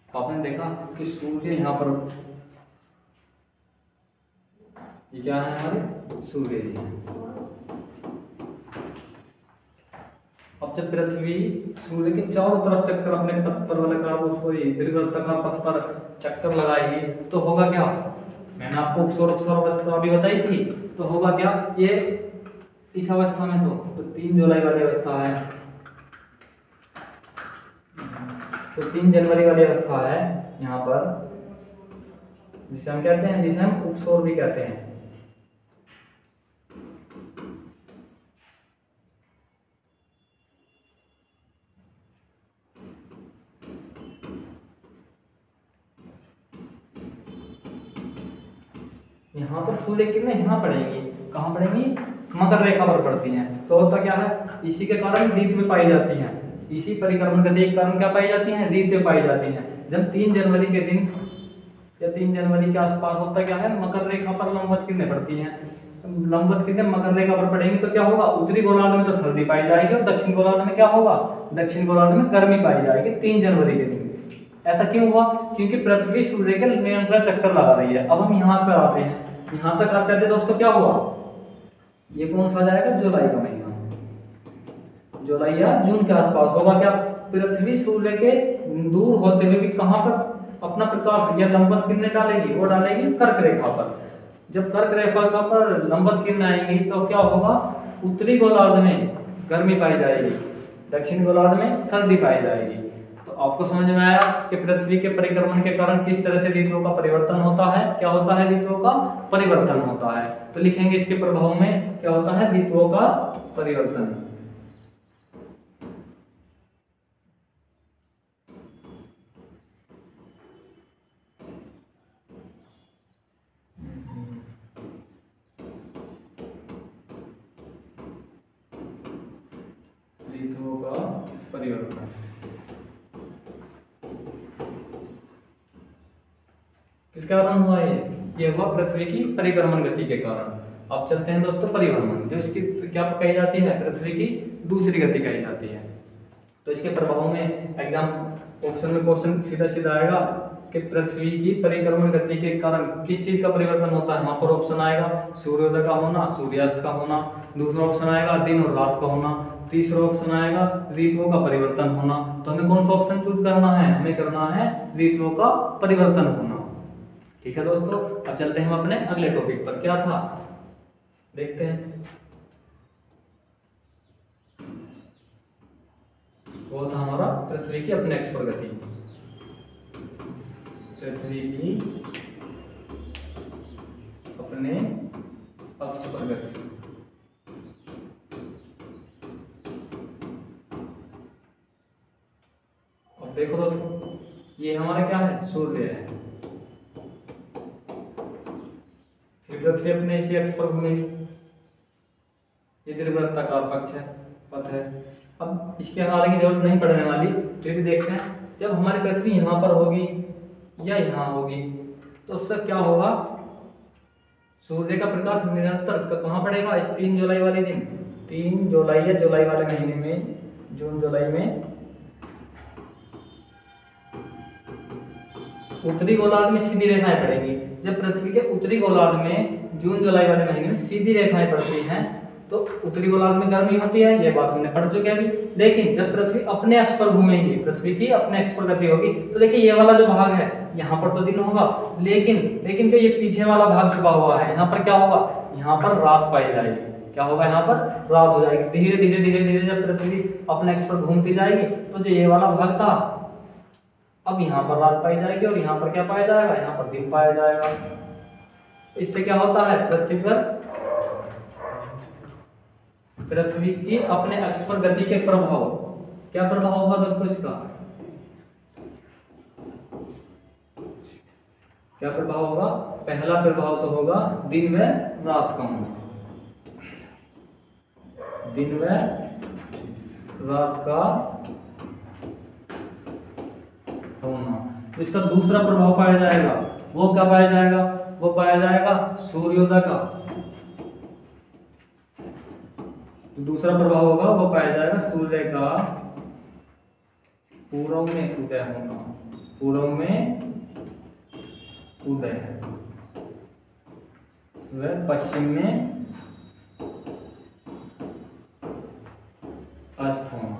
आपने देखा कि सूर्य यहाँ पर, ये क्या है हमारे सूर्य जी। अब जब पृथ्वी सूर्य के चारों तरफ चक्कर अपने पथ पर दीर्घवृत्ताकार पथ पर चक्कर लगाएगी तो होगा क्या? मैंने आपको उपसौर अभी बताई थी। तो होगा क्या? ये इस अवस्था में तो 3 जुलाई वाली अवस्था है, तो 3 जनवरी वाली अवस्था है यहाँ पर, जिसे हम कहते हैं, जिसे हम उपसौर भी कहते हैं। यहाँ पर सूर्य किरणें यहाँ पड़ेंगी, कहाँ पड़ेंगी? मकर रेखा पर पड़ती हैं। तो होता क्या है? इसी के कारण रीत में पाई जाती हैं, इसी परिक्रमण गति के कारण क्या पाई जाती हैं? रीत में पाई जाती हैं। जब 3 जनवरी के दिन या 3 जनवरी के आसपास होता क्या है? मकर रेखा पर लंबवत किरणें पड़ती हैं। लंबवत किरणें मकर रेखा पर पड़ेंगी तो क्या होगा? उत्तरी गोलार्ध में तो सर्दी पाई जाएगी और दक्षिण गोलार्ध में क्या होगा? दक्षिण गोलार्ध में गर्मी पाई जाएगी 3 जनवरी के दिन। ऐसा क्यों हुआ? क्योंकि पृथ्वी सूर्य के निरंतर चक्कर लगा रही है। अब हम यहाँ पर आते हैं, यहाँ तक आते थे दोस्तों, क्या हुआ? ये कौन सा जाएगा? जुलाई का महीना, जुलाई या जून के आसपास होगा क्या? पृथ्वी सूर्य के दूर होते हुए भी कहां पर अपना प्रकाश या लंबवत किरणें डालेगी? वो डालेगी कर्क रेखा पर। जब कर्क रेखा पर लंबवत किरणें आएंगी तो क्या होगा? उत्तरी गोलार्ध में गर्मी पाई जाएगी, दक्षिण गोलार्ध में सर्दी पाई जाएगी। तो आपको समझ में आया कि पृथ्वी के परिक्रमण के कारण किस तरह से ऋतुओं का परिवर्तन होता है। क्या होता है? ऋतुओं का परिवर्तन होता है। तो लिखेंगे इसके प्रभाव में क्या होता है? ऋतुओं का परिवर्तन। ऋतुओं का परिवर्तन किस कारण हुआ? ये हुआ पृथ्वी की परिक्रमण गति के कारण। अब चलते हैं दोस्तों परिभ्रमण, जो इसकी क्या कही जाती है? पृथ्वी की दूसरी गति कही जाती है। तो इसके प्रभाव में एग्जाम ऑप्शन में क्वेश्चन सीधा सीधा आएगा कि पृथ्वी की परिक्रमण गति के कारण किस चीज का परिवर्तन होता है। वहां पर ऑप्शन आएगा सूर्योदय का होना, सूर्यास्त का होना। दूसरा ऑप्शन आएगा दिन और रात का होना। तीसरा ऑप्शन आएगा ऋतुओं का परिवर्तन होना। तो हमें कौन सा ऑप्शन चूज करना है? हमें करना है ऋतुओं का परिवर्तन होना। ठीक है दोस्तों, अब चलते हैं हम अपने अगले टॉपिक पर। क्या था देखते हैं। वो था हमारा पृथ्वी की अपने अक्ष पर गति। पृथ्वी की अपने अक्ष पर गति। अब देखो दोस्तों, ये हमारा क्या है? सूर्य है। फिर पृथ्वी अपने इसी अक्ष पर घूमेगी। ये दीर्घवृत्ताकार पक्ष है, पथ है। अब इसके हवाले की जरूरत नहीं पड़ने वाली, फिर भी देखते हैं। जब हमारी पृथ्वी यहाँ पर होगी या यहाँ होगी तो उससे क्या होगा? सूर्य का प्रकाश निरंतर कहाँ पड़ेगा? इस 3 जुलाई वाले दिन, 3 जुलाई या जुलाई वाले महीने में, जून जुलाई में उत्तरी गोलार्ध में सीधी रेखाएं पड़ेंगी। जब पृथ्वी के उत्तरी गोलार्ध में जून जुलाई वाले महीने में सीधी रेखाएं पड़ती हैं तो उत्तरी गोलार्ध में गर्मी होती है, ये बात हमने पढ़ चुके हैं अभी। लेकिन जब पृथ्वी अपने अक्ष पर घूमेगी, पृथ्वी की अपने अक्ष पर गति होगी, तो देखिए ये वाला जो भाग है यहाँ पर तो दिन होगा, लेकिन जो ये पीछे वाला भाग छुपा हुआ है यहाँ पर क्या होगा? यहाँ पर रात पाई जाएगी। क्या होगा? यहाँ पर रात हो जाएगी। धीरे धीरे धीरे धीरे जब पृथ्वी अपने अक्ष पर घूमती जाएगी तो जो ये वाला भाग था अब यहाँ पर रात पाई जाएगी और यहाँ पर क्या पाया जाएगा? यहाँ पर दिन पाया जाएगा। इससे क्या होता है? पृथ्वी की अपने अक्ष पर गति के प्रभाव, क्या प्रभाव होगा दोस्तों इसका? क्या प्रभाव होगा? पहला प्रभाव तो होगा दिन व रात का होना, दिन व रात का होना। तो इसका दूसरा प्रभाव पाया जाएगा, वो क्या पाया जाएगा? वो पाया जाएगा सूर्योदय का। दूसरा प्रभाव होगा वो पाया जाएगा सूर्य का पूर्व में उदय होना, पूर्व में उदय व पश्चिम में अस्त होना।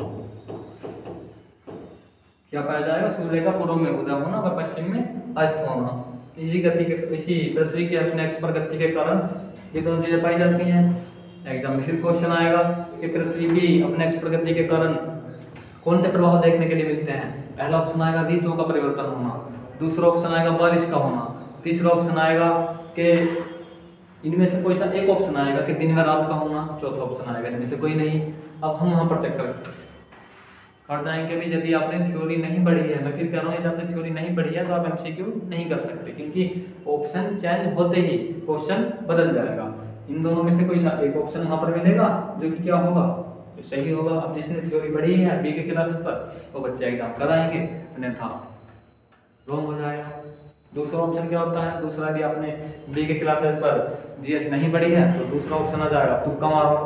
क्या पाया जाएगा? सूर्य का पूर्व में उदय होना व पश्चिम में अस्त होना। इसी पृथ्वी की अपने अक्ष पर गति के कारण ये दोनों चीजें पाई जाती हैं। एग्जाम में फिर क्वेश्चन आएगा कि पृथ्वी की अपने अक्ष पर गति के कारण कौन से प्रभाव देखने के लिए मिलते हैं? पहला ऑप्शन आएगा ऋतुओं का परिवर्तन होना, दूसरा ऑप्शन आएगा बारिश का होना, तीसरा ऑप्शन आएगा कि इनमें से कोई सा एक ऑप्शन आएगा कि दिन व रात का होना, चौथा ऑप्शन आएगा इनमें से कोई नहीं। अब हम वहां पर चेक कर जाएंगे भी। यदि आपने थ्योरी नहीं पढ़ी है, मैं फिर कह रहा हूँ, यदि आपने थ्योरी नहीं पढ़ी है तो आप एमसीक्यू नहीं कर सकते, क्योंकि ऑप्शन चेंज होते ही क्वेश्चन बदल जाएगा। इन दोनों में से कोई सा एक ऑप्शन वहां पर मिलेगा जो कि क्या होगा? सही होगा। अब जिसने थ्योरी पढ़ी है बी के क्लासेस पर वो बच्चे एग्जाम कराएंगे, अन्यथा रॉन्ग हो जाएगा। दूसरा ऑप्शन क्या होता है? दूसरा यदि आपने बी के क्लासेस पर जीएस नहीं पढ़ी है तो दूसरा ऑप्शन आ जाएगा तुक्का मारो,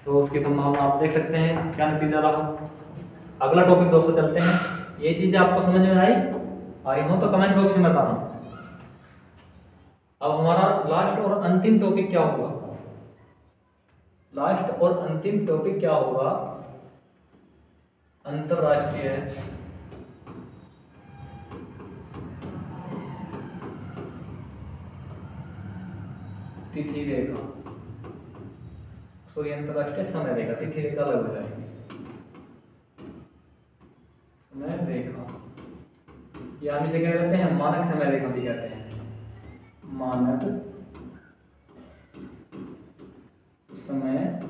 तो उसकी संभावना आप देख सकते हैं क्या नतीजा रहा। अगला टॉपिक दोस्तों चलते हैं। ये चीजें आपको समझ में आई हो तो कमेंट बॉक्स में बताना। अब हमारा लास्ट और अंतिम टॉपिक क्या होगा? लास्ट और अंतिम टॉपिक क्या होगा? अंतरराष्ट्रीय तिथि रेखा, सॉरी अंतरराष्ट्रीय समय रेखा, तिथि रेखा अलग हो जाएगी, समय रेखा या हम इसे क्या कहते हैं? मानक समय रेखा भी कहते हैं, मानक समय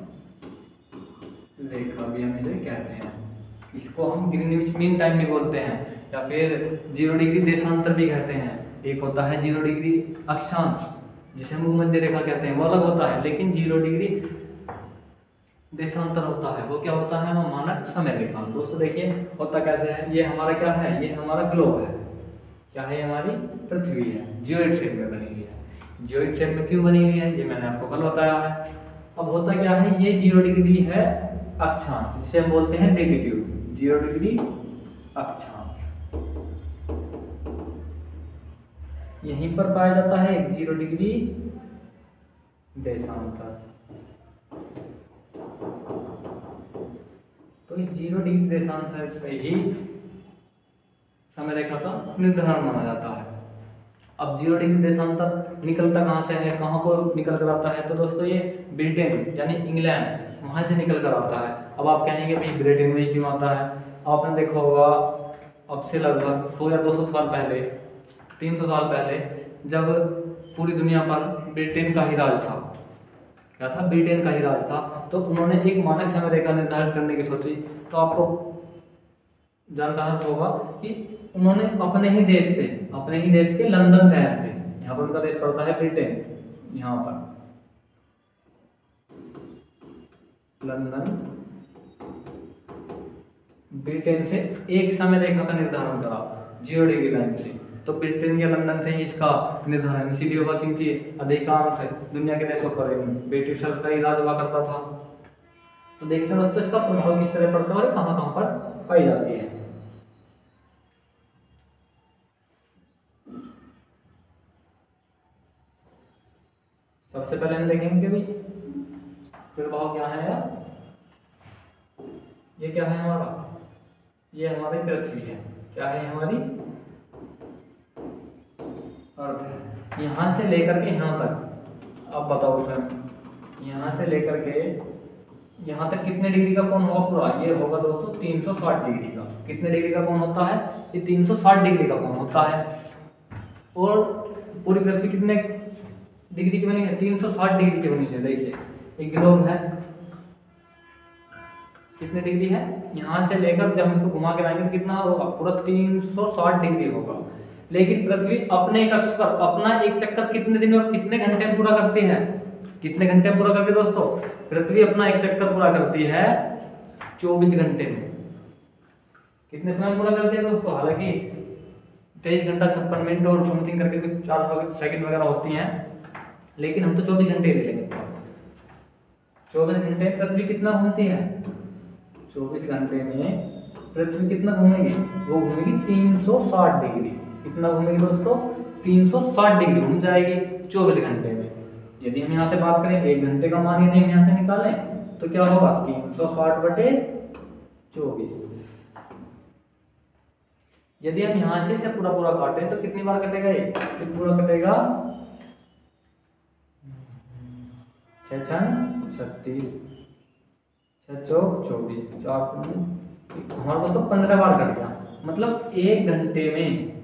रेखा भी हम इसे कहते हैं। इसको हम ग्रीनविच मीन टाइम भी बोलते हैं या फिर 0 डिग्री देशांतर भी कहते हैं। एक होता है 0 डिग्री अक्षांश जिसे हम भूमध्य रेखा कहते हैं, वो अलग होता है, लेकिन 0 डिग्री देशांतर होता है वो क्या होता है? वो मानक समय रेखा। दोस्तों देखिए होता कैसे है, ये हमारा क्या है? ये हमारा ग्लोब है, क्या है? हमारी पृथ्वी है, जियोइड शेप में बनी हुई है। जियोइड शेप में क्यों बनी हुई है ये मैंने आपको कल बताया है। अब होता क्या है, ये 0 डिग्री है अक्षांश, जिसे हम बोलते हैं लेटीट्यूड, 0 डिग्री अक्षांश। यहीं पर पाया जाता है 0 डिग्री देशांतर। तो इस 0 डिग्री देशांतर पे ही समय रेखा का निर्धारण माना जाता है। अब 0 डिग्री देशांतर निकलता कहाँ से है, कहाँ को निकल कर आता है? तो दोस्तों ये ब्रिटेन यानी इंग्लैंड, वहां से निकल कर आता है। अब आप कहेंगे भाई ब्रिटेन में क्यों आता है? आपने देखा होगा अब से लगभग 100 या 200 साल पहले, 300 साल पहले, जब पूरी दुनिया पर ब्रिटेन का ही राज था, क्या था? ब्रिटेन का ही राज था, तो उन्होंने एक मानक समय रेखा निर्धारित करने की सोची। तो आपको जानना होगा कि उन्होंने अपने ही देश के लंदन शहर से, यहाँ पर उनका देश पड़ता है ब्रिटेन, यहाँ पर लंदन, ब्रिटेन से एक समय रेखा का निर्धारण करा 0 डिग्री लाइन से। तो ब्रिटेन या लंदन से ही इसका निर्धारण इसीलिए होगा क्योंकि अधिकांश दुनिया के देशों पर ब्रिटिशर्स का ही राज हुआ करता था। तो देखते हैं दोस्तों इसका प्रभाव किस तरह पड़ता है और कहाँ कहाँ पर पाई जाती है। सबसे पहले हम देखेंगे भाई प्रभाव क्या है यार। ये क्या है हमारा? ये हमारी पृथ्वी है, क्या है? हमारी अर्थ है। यहाँ से लेकर के यहाँ तक, अब बताओ सर, यहाँ से लेकर के यहाँ तक कितने डिग्री का कोण होगा पूरा? ये होगा दोस्तों 360 डिग्री का। कितने डिग्री का कोण होता है? ये 360 डिग्री का कोण होता है। और पूरी पृथ्वी कितने डिग्री की बनी है? 360 डिग्री की बनी है। देखिए एक ग्लोब है, कितने डिग्री है, यहाँ से लेकर जब हम इसको घुमा के लाएंगे तो कितना होगा, पूरा 360 डिग्री होगा। लेकिन पृथ्वी अपने एक अक्ष पर अपना एक चक्कर कितने दिन और कितने घंटे में पूरा करती है, कितने घंटे में पूरा करती है दोस्तों, पृथ्वी अपना एक चक्कर पूरा करती है 24 घंटे में। कितने समय में पूरा करती है दोस्तों, हालांकि 23 घंटा 56 मिनट और समथिंग करके कुछ 4 सेकंड वगैरह होती हैं, लेकिन हम तो 24 घंटे ले लेंगे। 24 घंटे में पृथ्वी कितना घूमती है, 24 घंटे में पृथ्वी कितना घूमेगी, वो घूमेगी 360 डिग्री। कितना घूमेगी दोस्तों, 360 डिग्री घूम जाएगी 24 घंटे में। यदि हम यहाँ से बात करें 1 घंटे का मान यदि हम यहाँ से निकालें तो क्या होगा, 360/24। यदि हम यहाँ से इसे पूरा पूरा काटें तो कितनी बार कटेगा, ये पूरा कटेगा 6 × 36, 6 × 24, 4 हमारे पास तो 15 बार कट गया। मतलब 1 घंटे में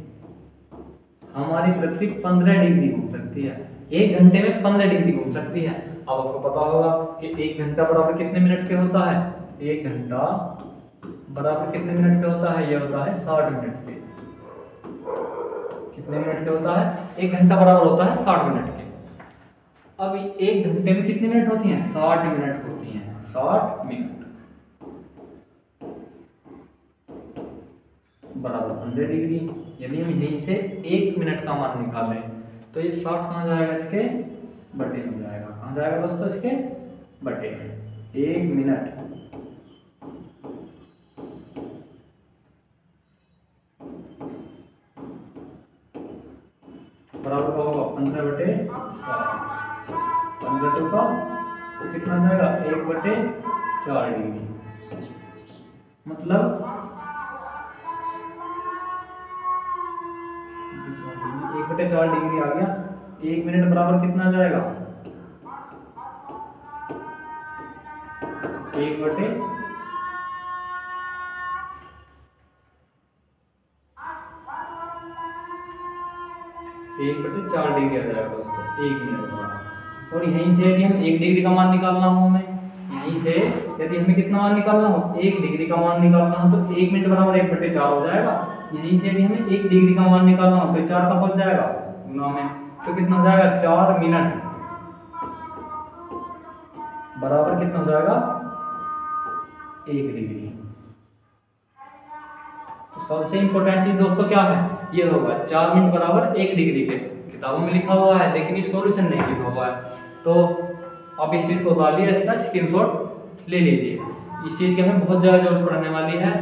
हमारी पृथ्वी 15 डिग्री घूम सकती है। 1 घंटे में 15 डिग्री घूम सकती है। अब आपको पता होगा कि 1 घंटा बराबर कितने मिनट के होता है, 1 घंटा बराबर कितने मिनट के होता है, ये होता है 60 मिनट के। कितने मिनट के होता है, 1 घंटा बराबर होता है 60 मिनट के। अब 1 घंटे में कितनी मिनट होती हैं, 60 मिनट होती हैं, 60 मिनट बराबर 15 डिग्री। यदि हम यहीं से 1 मिनट का मान निकालें तो ये 60 कहाँ जाएगा, इसके बटे में जाएगा। कहाँ जाएगा दोस्तों, इसके बटे में। 1 मिनट बराबर का होगा 15/4। 15 चौका तो कितना जाएगा, 1/4 डिग्री। मतलब 1/4 डिग्री आ गया। 1 मिनट बराबर कितना जाएगा, 1/4 डिग्री आ जाएगा दोस्तों, 1 मिनट बराबर। और यहीं से यदि हम 1 डिग्री का मान निकालना हो, हमें यहीं से यदि हमें कितना मान निकालना हो, 1 डिग्री का मान निकालना हो तो 1 मिनट बराबर 1/4 हो जाएगा। यहीं से यदि हमें 1 डिग्री का मान निकालना हो तो 4 का पहुंच जाएगा गुना में, तो कितना हो जाएगा, 4 मिनट बराबर कितना हो जाएगा, 1 डिग्री। तो सबसे इंपॉर्टेंट चीज दोस्तों क्या है, ये होगा 4 मिनट बराबर 1 डिग्री के किताबों में लिखा हुआ है, लेकिन ये सॉल्यूशन नहीं लिखा हुआ है। तो आप इस चीज को उतारिए, इसका स्क्रीनशॉट ले लीजिए। इस चीज की हमें बहुत ज्यादा जरूरत पड़ने वाली है।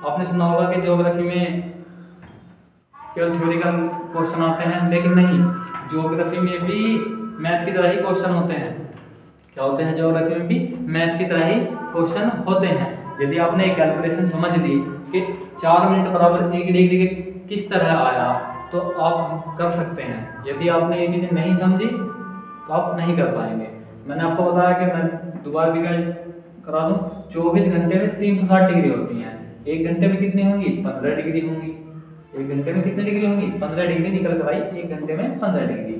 आपने सुना होगा कि ज्योग्राफी में केवल थ्योरिकल क्वेश्चन आते हैं, लेकिन नहीं, ज्योग्राफी में भी मैथ की तरह ही क्वेश्चन होते हैं। क्या होते हैं, ज्योग्राफी में भी मैथ की तरह ही क्वेश्चन होते हैं। यदि आपने एक कैलकुलेशन समझ ली कि 4 मिनट बराबर 1 डिग्री के किस तरह आया तो आप कर सकते हैं। यदि आपने ये चीज़ें नहीं समझी तो आप नहीं कर पाएंगे। मैंने आपको बताया कि मैं दोबारा भी करा दूं, 24 घंटे में 360 डिग्री होती हैं। 1 घंटे में कितनी होंगी, 15 डिग्री होंगी। 1 घंटे में कितनी डिग्री होंगी, 15 डिग्री निकल कर आई। 1 घंटे में 15 डिग्री।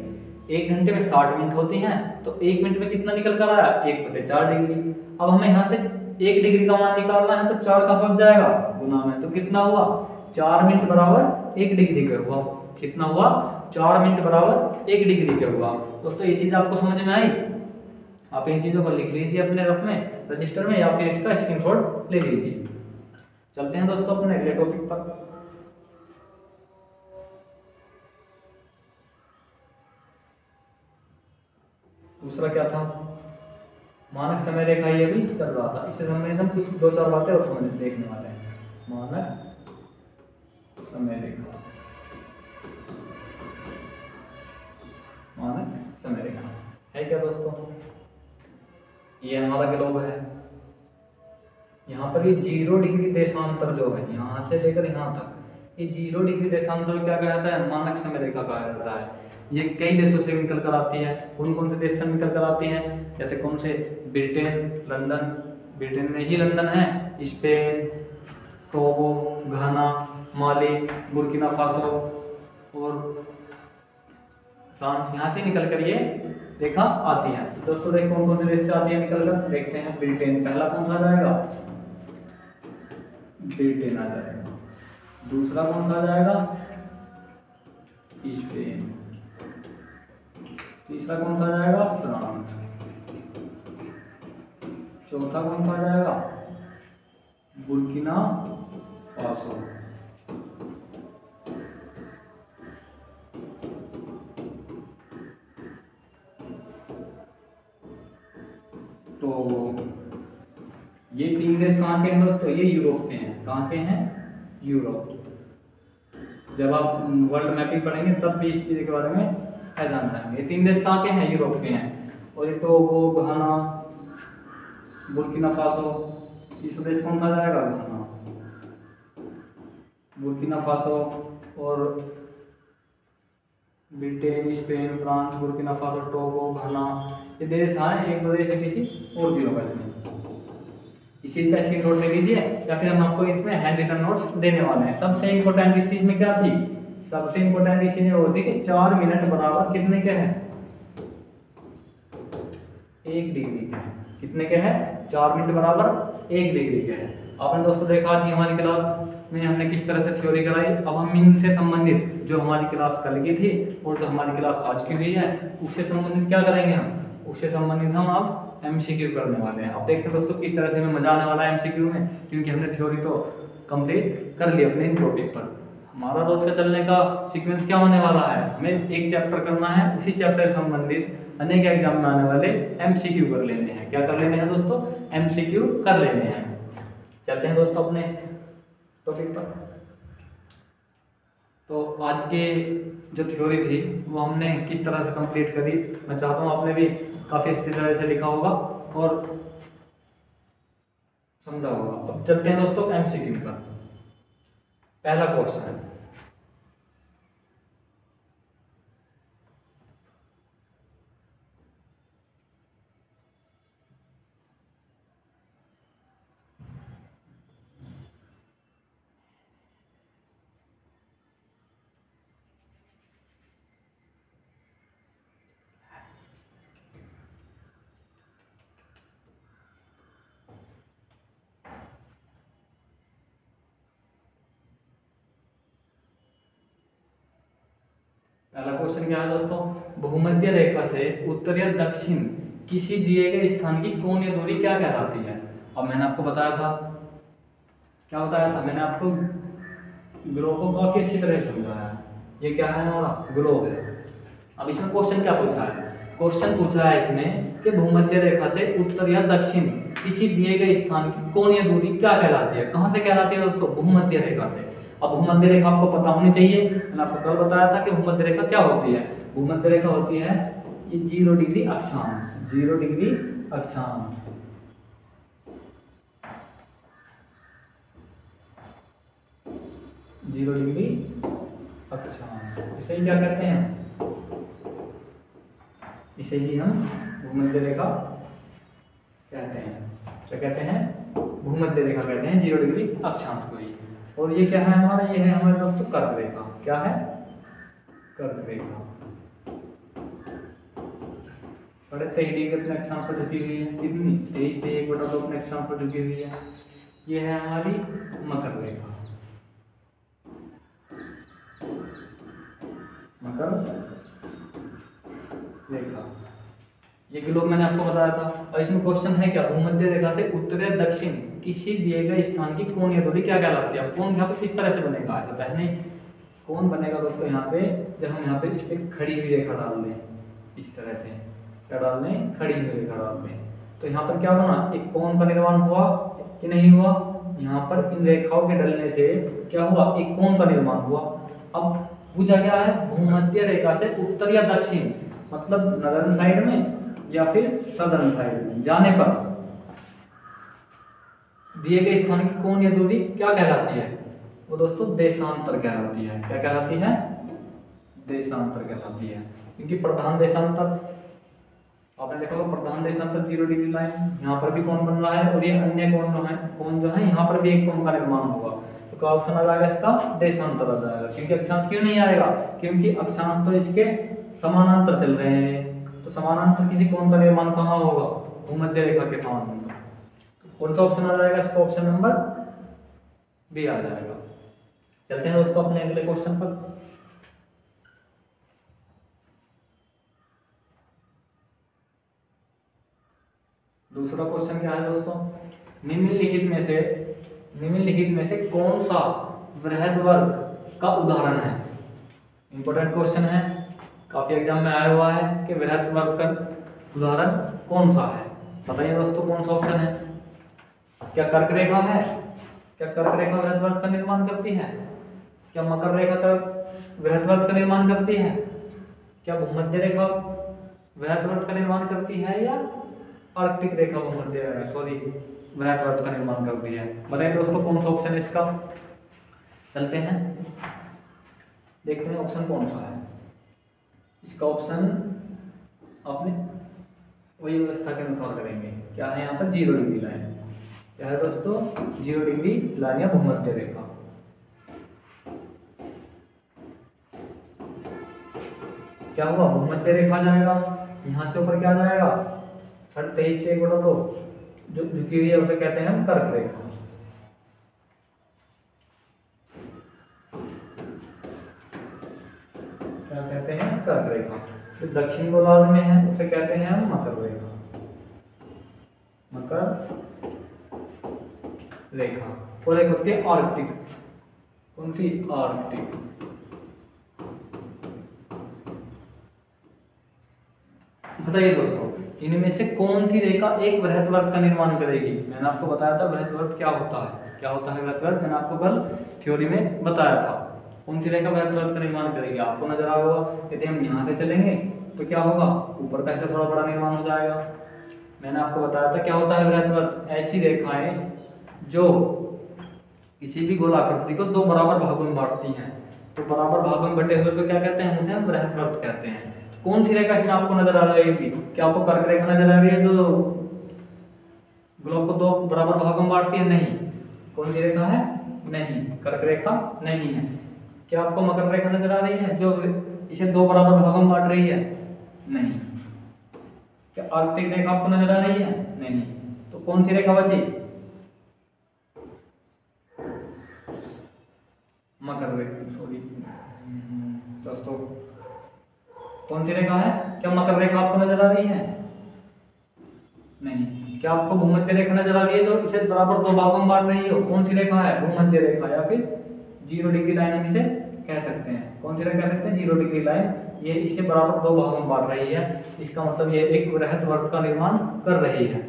1 घंटे में 60 मिनट होती हैं, तो 1 मिनट में कितना निकल कर आया, 1/4 डिग्री। अब हमें यहाँ से 1 डिग्री का मान निकालना है, तो 4 का पहुंच जाएगा गुना में, तो कितना हुआ, 4 मिनट बराबर 1 डिग्री का हुआ। कितना हुआ, 4 मिनट बराबर 1 डिग्री का हुआ। दोस्तों ये चीज आपको समझ में आई? आप इन चीजों को लिख लीजिए अपने रफ में, रजिस्टर में, या फिर इसका स्क्रीनशॉट ले लीजिए। चलते हैं दोस्तों अपने अगले टॉपिक पर। दूसरा क्या था, मानक समय रेखा, ये भी चल रहा था। इससे संबंधित हम कुछ 2-4 बातें और समझ देखने वाले हैं। मानक समय रेखा, मानक समय रेखा है क्या दोस्तों, ये हमारा ग्लोब है। यहाँ पर ये 0 डिग्री देशांतर जो है, यहाँ से लेकर यहाँ तक, ये 0 डिग्री देशांतर क्या कहता है, मानक समय रेखा कहा जाता है। ये कई देशों से निकल कर आती है। कौन कौन से देश से निकल कर आती हैं, जैसे कौन से, ब्रिटेन, लंदन, ब्रिटेन में ही लंदन है, स्पेन, टोगो, घाना, माली, बुर्किना फासो और फ्रांस, यहाँ से निकल कर ये रेखा आती है। तो दोस्तों देखिए कौन कौन से देश से आती है निकल कर, देखते हैं। ब्रिटेन पहला कौन सा जाएगा, ब्रिटेन आ जाएगा। दूसरा कौन सा आ जाएगा? स्पेन। तीसरा कौन सा आ जाएगा? फ्रांस। चौथा कौन सा आ जाएगा? Burkina Faso. तो ये 3 देश कहाँ के हैं दोस्तों? ये यूरोप के हैं। कहाँ के हैं? यूरोप। जब आप वर्ल्ड मैपिंग पढ़ेंगे तब भी इस चीज़ के बारे में जान पाएंगे। ये 3 देश कहाँ के हैं? यूरोप के हैं। और ये टोगो, घाना, बुर्किना फासो। तीसरा देश कौन सा जाएगा? घाना, बुर्किना फासो और Britain, Spain, France, Burkina Faso, Togo, Ghana, ये देश हैं। एक दो देश है, किसी और भी होगा इसमें। इस चीज़ का स्क्रीनशॉट ले लीजिए, या फिर हम आपको इसमें हैंड रिटन नोट्स देने वाले हैं। सबसे इंपॉर्टेंट इस चीज़ में क्या थी? सबसे इंपॉर्टेंट इस चीज़ में वो थी कि 4 मिनट बराबर कितने के हैं? 1 डिग्री के हैं। कितने के हैं? 4 मिनट बराबर 1 डिग्री के हैं। आपने दोस्तों देखा आज की हमारी क्लास में हमने किस तरह से थ्योरी कराई। अब हम इनसे संबंधित जो हमारी क्लास कल की थी और जो हमारी क्लास आज की हुई है उससे संबंधित क्या करेंगे हम? उससे संबंधित हम अब MCQ करने वाले हैं। अब देखते हैं दोस्तों किस तरह से हमें मजा आने वाला है MCQ में, क्योंकि हमने थ्योरी तो कंप्लीट कर ली अपने इन टॉपिक पर। हमारा रोज का चलने का सीक्वेंस क्या होने वाला है? हमें एक चैप्टर करना है, उसी चैप्टर से संबंधित अनेक एग्जाम में आने वाले MCQ कर लेने हैं। क्या कर लेने हैं दोस्तों? MCQ कर लेने हैं। चलते हैं दोस्तों अपने टॉपिक पर। तो आज के जो थ्योरी थी वो हमने किस तरह से कंप्लीट करी, मैं चाहता हूँ आपने भी काफ़ी अच्छी तरह से लिखा होगा और समझा होगा। अब चलते हैं दोस्तों MCQ पर। पहला क्वेश्चन है, पहला क्वेश्चन क्या है दोस्तों? भूमध्य रेखा से उत्तर या दक्षिण किसी दिए गए स्थान की कोणीय दूरी क्या कहलाती है? अब मैंने आपको बताया था, क्या बताया था? मैंने आपको ग्लोब को काफी अच्छी तरह से समझाया है। ये क्या है? हमारा ग्लोब है। अब इसमें क्वेश्चन क्या पूछा है? क्वेश्चन पूछा है इसमें कि भूमध्य रेखा से उत्तर या दक्षिण किसी दिए गए स्थान की कोणीय दूरी क्या कहलाती है? कहाँ से कहलाती है दोस्तों? भूमध्य रेखा से। अब भूमध्य रेखा आपको पता होनी चाहिए। मैंने आपको कल बताया था कि भूमध्य रेखा क्या होती है। भूमध्य रेखा होती है ये 0 डिग्री अक्षांश, 0 डिग्री अक्षांश। 0 डिग्री अक्षांश, इसे ही क्या कहते हैं? इसे ही हम भूमध्य रेखा कहते हैं। क्या कहते हैं? भूमध्य रेखा कहते हैं 0 डिग्री अक्षांश को ही। और ये क्या है हमारा? ये है हमारे दोस्तों कर्क रेखा। क्या है? कर्क रेखा। 23.5 डिग्री अपने अक्षांश पर झुकी हुई है। कितनी? 23 से 1/2 अपने अक्षांश पर झुकी हुई है। ये है हमारी मकर रेखा। मकर रेखा ये ग्लोब मैंने आपको बताया था। और इसमें क्वेश्चन है क्या? भूमध्य रेखा से उत्तर या दक्षिण किसी दिए गए स्थान की कोणीय दूरी क्या कहलाती है? कोण यहाँ पे किस तरह से बनेगा? ऐसा तो है नहीं। कौन बनेगा दोस्तों यहाँ पे? जब हम यहाँ पे इस पे खड़ी हुई रेखा डाल दें, इस तरह से क्या डाल दें? खड़ी हुई रेखा डाल दें, तो यहाँ पर क्या बना? एक कोण का निर्माण हुआ कि नहीं हुआ? यहाँ पर इन रेखाओं के डलने से क्या हुआ? एक कोण का निर्माण हुआ। अब पूछा क्या है? भूमध्य रेखा से उत्तर या दक्षिण, मतलब नॉर्दर्न साइड में या फिर सदर्न साइड में जाने पर दिए गए स्थान की कोणीय दूरी क्या कहलाती है? वो दोस्तों देशांतर कहलाती है। क्या कहलाती है? देशांतर कहलाती है। क्योंकि प्रधान देशांतर आपने देखा होगा, प्रधान देशांतर 0 डिग्री लाइन, यहाँ पर भी कोण बन रहा है और ये अन्य कोण जो है यहाँ पर भी एक कोण का निर्माण होगा। तो क्या ऑप्शन आ जाएगा इसका? देशांतर आ जाएगा। क्योंकि अक्षांश क्यों नहीं आएगा? क्योंकि अक्षांश तो इसके समानांतर चल रहे हैं। तो समानांतर किसी कोण का निर्माण कहाँ होगा? भूमध्य रेखा के समानांतर। कौन सा ऑप्शन आ जाएगा इसका? ऑप्शन नंबर बी आ जाएगा। चलते हैं दोस्तों अपने अगले क्वेश्चन पर। दूसरा क्वेश्चन क्या है दोस्तों, निम्नलिखित में से कौन सा वृहद वर्ग का उदाहरण है। इंपॉर्टेंट क्वेश्चन है, काफी एग्जाम में आया हुआ है कि वृहद वर्ग का उदाहरण कौन सा है। बताइए दोस्तों कौन सा ऑप्शन है। क्या कर्क रेखा है, क्या कर्क रेखा वृहद वर्ग का निर्माण करती है, क्या मकर रेखा का वृहद वर्ग का निर्माण करती है, क्या भूमध्य रेखा वृहद वर्ग का निर्माण करती है, या आर्कटिक रेखा भूमध्य वृहद वर्ग का निर्माण करती है। बताइए दोस्तों कौन सा ऑप्शन है इसका। चलते हैं देखते हैं ऑप्शन कौन सा है। इसका ऑप्शन अपने वही व्यवस्था के अनुसार करेंगे। क्या है यहाँ पर 0 डिग्री लाइन। क्या है दोस्तों 0 डिग्री लाइन या भूमध्य रेखा। क्या हुआ, भूमध्य रेखा जाएगा, यहाँ से ऊपर क्या जाएगा 23 से 1/2 जो झुकी हुई है उसे कहते हैं हम कर्क रेखा। क्या कहते हैं, कर्क रेखा। जो दक्षिण गोलार्ध में है उसे कहते हैं हम मकर रेखा, मकर रेखा। और एक होती है आर्कटिक, कौन सी, आर्कटिक। बताइए दोस्तों इनमें से कौन सी रेखा एक वृहद वर्ग का निर्माण करेगी। मैंने आपको बताया था वृहद वर्ग क्या होता है, क्या होता है वृहद वर्ग, मैंने आपको कल थ्योरी में बताया था। कौन सी रेखा वृहद वर्ग का निर्माण करेगी, आपको नजर आ होगा। यदि हम यहाँ से चलेंगे तो क्या होगा, ऊपर का हिस्सा थोड़ा बड़ा निर्माण हो जाएगा। मैंने आपको बताया था क्या होता है वृहद वर्ग, ऐसी रेखाएं जो किसी भी गोलाकृति को 2 बराबर भागों में बांटती हैं। तो बराबर भागों में बटे हुए उसको क्या कहते हैं, उसे हम वृहद वर्ग कहते हैं। कौन सी रेखा इसमें आपको नजर आ रही होगी, क्या आपको कर्क रेखा नजर आ रही है जो ग्लोब को 2 बराबर भागों में बांटती है, नहीं। कौन सी रेखा है, नहीं, कर्क रेखा नहीं है। क्या आपको मकर रेखा नजर आ रही है जो इसे 2 बराबर भागों में बांट रही है, नहीं। क्या आर्कटिक रेखा आपको नजर आ रही है, नहीं। तो कौन सी रेखा बची, मकर रेखा, सॉरी दोस्तों कौन सी रेखा है, क्या मकर रेखा आपको नजर आ रही है, नहीं। क्या आपको भूमध्य रेखा नजर आ रही है जो इसे बराबर 2 भागों में बांट रही हो, कौन सी रेखा है, भूमध्य रेखा, या फिर 0 डिग्री लाइन हम इसे कह सकते हैं। कौन सी रेखा कह सकते हैं, 0 डिग्री लाइन। ये इसे बराबर 2 भागों में बांट रही है, इसका मतलब ये एक वृहद वर्ग का निर्माण कर रही है।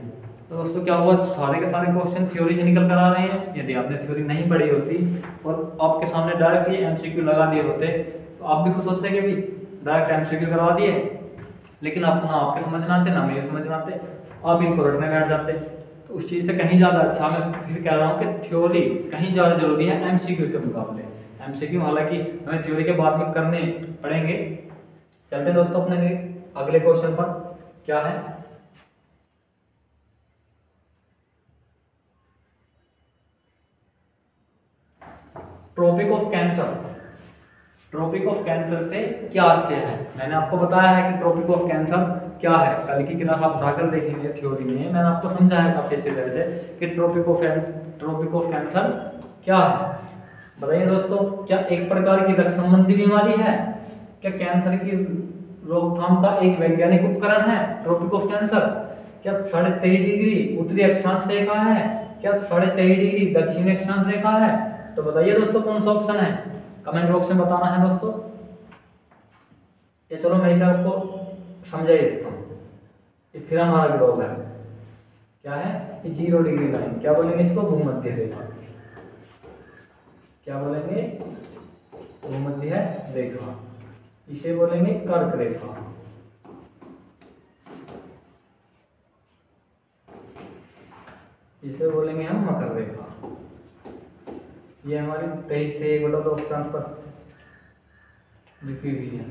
तो दोस्तों क्या हुआ, सारे के सारे क्वेश्चन थ्योरी से निकल कर आ रहे हैं। यदि आपने थ्योरी नहीं पढ़ी होती और आपके सामने डायरेक्ट ये MCQ लगा दिए होते तो आप भी खुश होते कि भी डायरेक्ट MCQ करवा दिए, लेकिन आप ना आपके समझ में आते ना मेरे समझ में आते, आप इनको रटने बैठ जाते। तो उस चीज़ से कहीं ज़्यादा अच्छा मैं फिर कह रहा हूँ कि थ्योरी कहीं ज़्यादा जरूरी है MCQ के मुकाबले। MCQ हालांकि हमें थ्योरी के बाद में करने पड़ेंगे। चलते हैं दोस्तों अपने अगले क्वेश्चन पर। क्या है, tropic of cancer. Tropic of cancer से क्या आशय है। मैंने आपको बताया है कि ट्रॉपिक ऑफ कैंसर क्या है, कल की क्लास आप उठाकर देखेंगे थ्योरी में मैंने आपको समझाया काफी अच्छी तरह से कि ट्रॉपिक ऑफ कैंसर क्या है। बताइए दोस्तों, क्या एक प्रकार की रक्त संबंधी बीमारी है, क्या कैंसर की रोकथाम का एक वैज्ञानिक उपकरण है ट्रॉपिक ऑफ कैंसर, क्या 23.5 डिग्री उत्तरी अक्षांश रेखा है, क्या 23.5 डिग्री दक्षिणी अक्षांश रेखा है। तो बताइए दोस्तों कौन सा ऑप्शन है, कमेंट बॉक्स में बताना है दोस्तों। ये चलो मैं इसे आपको समझा ही देता हूँ। ये फिर हमारा ग्लोब है, क्या है, ये 0 डिग्री लाइन, क्या बोलेंगे इसको, भूमध्य रेखा। क्या बोलेंगे, भूमध्य रेखा। इसे बोलेंगे कर्क रेखा। इसे बोलेंगे हम मकर रेखा। ये हमारी 23 से 1/2 स्थान पर लिखी हुई है।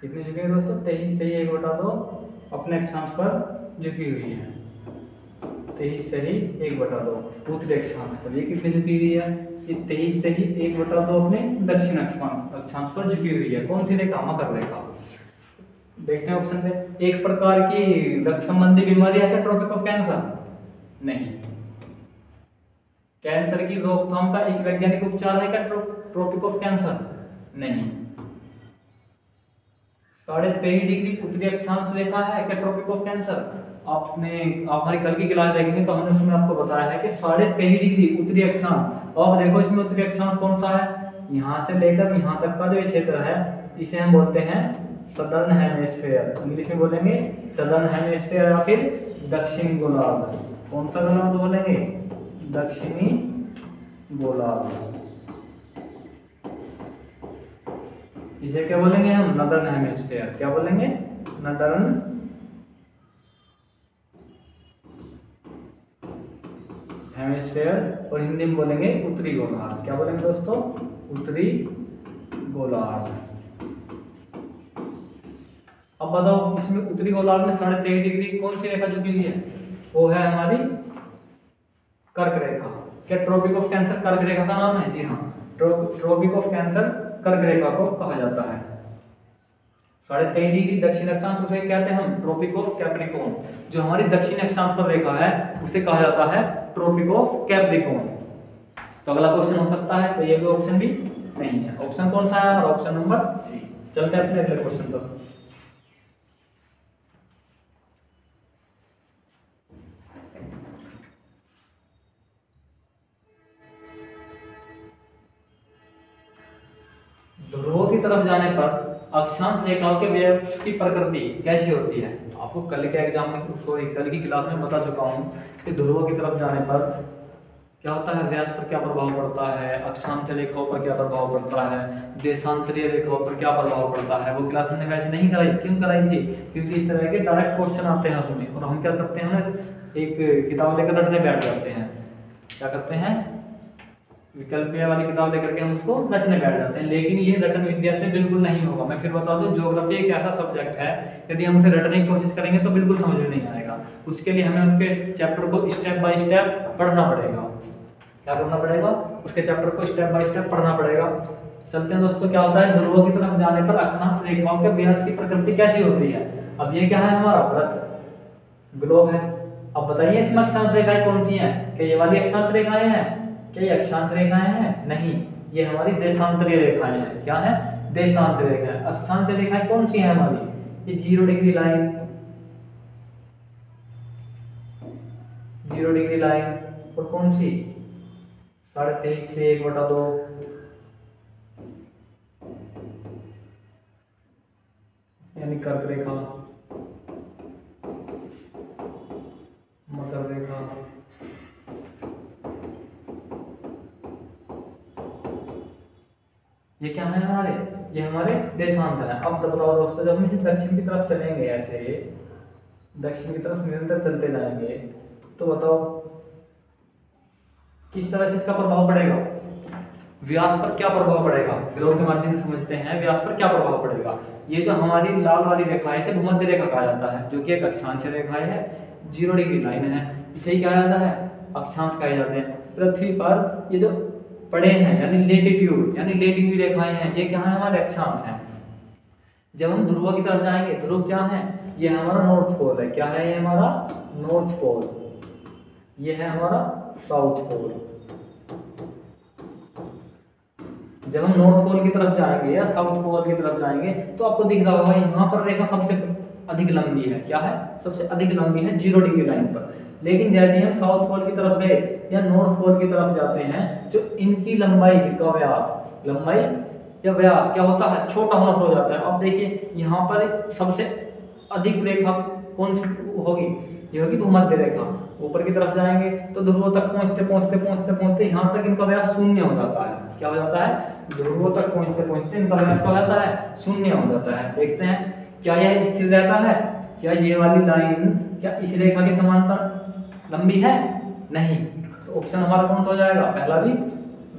कितनी झुकी है दोस्तों? 23 से ही 1/2 अपने अक्षांश पर झुकी हुई है। 23 से ही 1/2 उत्तरी अक्षांश पर। ये कितनी झुकी हुई है? ये 23 से ही 1/2 अपने दक्षिण अक्षांश पर झुकी हुई है। कौन सी रेखा? मकर रेखा। देखते हैं ऑप्शन पे। एक प्रकार की रक्त संबंधी बीमारी है क्या ट्रॉपिक ऑफ कैंसर? नहीं। कैंसर की रोकथाम का एक वैज्ञानिक उपचार है क्या ट्रॉपिक ऑफ कैंसर? नहीं। 23.5 डिग्री उत्तरी अक्षांश रेखा है क्या ट्रॉपिक ऑफ कैंसर? आप हमारी कल की क्लास देखेंगे तो हमने उसमें आपको बताया है कि 23.5 डिग्री उत्तरी अक्षांश। और देखो इसमें उत्तरी अक्षांश कौन सा है? यहाँ से लेकर यहाँ तक का जो क्षेत्र है इसे हम बोलते हैं सदर्न हेमिस्फीयर। इंग्लिश में बोलेंगे सदर्न हेमिस्फीयर या फिर दक्षिण गोलार्ध। कौन सा गोलार्ध बोलेंगे? दक्षिणी गोलार्ध। इसे क्या बोलेंगे हम? Northern hemisphere. क्या बोलेंगे? Northern hemisphere. और हिंदी में बोलेंगे उत्तरी गोलार्ध। क्या बोलेंगे दोस्तों? उत्तरी गोलार्ध। अब बताओ इसमें उत्तरी गोलार्ध में 23.5 डिग्री कौन सी रेखा झुकी हुई है? वो है हमारी कर्क रेखा। क्या ट्रॉपिक ऑफ कैंसर कर्क रेखा का नाम है? जी हाँ, ट्रॉपिक ऑफ कैंसर कर्क रेखा को कहा जाता है। 23.5 डिग्री दक्षिण अक्षांश उसे कहते हैं हम ट्रॉपिक ऑफ कैप्रिकॉर्न। जो हमारी दक्षिण अक्षांश पर रेखा है उसे कहा जाता है ट्रॉपिक ऑफ कैप्रिकॉर्न। तो अगला क्वेश्चन हो सकता है, तो ये भी ऑप्शन भी नहीं है। ऑप्शन कौन सा है? Option number C. चलते हैं अपने अगले क्वेश्चन पर। ध्रुवों की तरफ जाने पर अक्षांश रेखाओं के व्यय की प्रकृति कैसी होती है? आपको कल के एग्जाम में कल की क्लास में बता चुका हूं कि ध्रुवों की तरफ जाने पर क्या होता है, व्यास पर क्या प्रभाव पड़ता है, अक्षांश रेखाओं पर क्या प्रभाव पड़ता है, देशांतरीय रेखाओं पर क्या प्रभाव पड़ता है। वो क्लास हमने वैसे नहीं कराई। क्यों कराई थी? क्योंकि इस तरह के डायरेक्ट क्वेश्चन आते हैं उसमें, और हम क्या करते हैं, एक किताब लेकर रटने बैठ जाते हैं। क्या करते हैं? विकल्पीय वाली किताब लेकर के हम उसको रटने बैठ जाते हैं। लेकिन ये रटन विद्या से बिल्कुल नहीं होगा। मैं फिर बता दूं, ज्योग्राफी एक ऐसा सब्जेक्ट है, यदि हम उसे रटने की कोशिश करेंगे तो बिल्कुल समझ में नहीं आएगा। उसके लिए हमें उसके चैप्टर को स्टेप बाय स्टेप पढ़ना पड़ेगा। क्या करना पड़ेगा? उसके चैप्टर को स्टेप बाय स्टेप पढ़ना पड़ेगा। चलते हैं दोस्तों। क्या होता है? ध्रुवों की तरफ जाने पर अक्षांश रेखाओं के व्यास की प्रकृति कैसी होती है? अब ये क्या है? हमारा वृत्त ग्लोब है। अब बताइए इसमें अक्षांश रेखाएं कौन सी हैं? क्या ये वाली अक्षांश रेखाएं हैं? क्या ये अक्षांश रेखाएं हैं? नहीं, ये हमारी देशांतरीय रेखाएं हैं। क्या है? देशांतरीय रेखाएं। अक्षांश रेखाएं कौन सी हैं हमारी? ये 0 डिग्री लाइन, 0 डिग्री लाइन, और कौन सी? 23.5 से 1/2 यानी कर्क रेखा, मकर रेखा, ये क्या है हमारे? ये हमारे देशांतर है। अब तो बताओ दोस्तों, जब हम दक्षिण की तरफ चलेंगे, ऐसे दक्षिण की तरफ निरंतर चलते जाएंगे, तो बताओ किस तरह से इसका प्रभाव पड़ेगा? व्यास पर क्या प्रभाव पड़ेगा? ग्लोब के माध्यम से समझते हैं व्यास पर क्या प्रभाव पड़ेगा। ये जो हमारी लाल वाली रेखा है इसे भूमध्य रेखा कहा जाता है, जो कि एक अक्षांश रेखा है, 0 डिग्री लाइन है। इसे ही कहा जाता है अक्षांश कहे जाते हैं। पृथ्वी पर ये जो पड़े हैं यानी लेटिट्यूड यानी लेटी हुई रेखाएं हैं, ये क्या है? हमारे अक्षांश हैं। जब हम ध्रुव की तरफ जाएंगे, ध्रुव क्या है? ये हमारा नॉर्थ पोल है। क्या है? ये हमारा नॉर्थ पोल। ये है हमारा साउथ पोल। जब हम नॉर्थ पोल की तरफ जाएंगे या साउथ पोल की तरफ जाएंगे तो आपको दिख रहा होगा यहाँ पर रेखा सबसे अधिक लंबी है। क्या है? सबसे अधिक लंबी है 0 डिग्री लाइन पर। लेकिन जैसे हम साउथ पोल की तरफ गए या नॉर्थ पोल की तरफ जाते हैं, जो इनकी लंबाई का व्यास, लंबाई या व्यास क्या होता है? छोटा होना शुरू हो जाता है। अब देखिए यहाँ पर सबसे अधिक रेखा कौन सी होगी? ये होगी भूमध्य रेखा। ऊपर की तरफ जाएंगे तो ध्रुवों तक पहुंचते पहुंचते पहुंचते पहुंचते यहाँ तक इनका व्यास 0 हो जाता है। क्या हो जाता है? ध्रुवों तक पहुंचते पहुंचते इनका व्यास क्या हो जाता है? 0 हो जाता है। देखते हैं क्या यह स्थिर रहता है? क्या ये वाली लाइन क्या इस रेखा के समांतर लंबी है? नहीं। तो ऑप्शन हमारा कौन सा हो जाएगा? पहला भी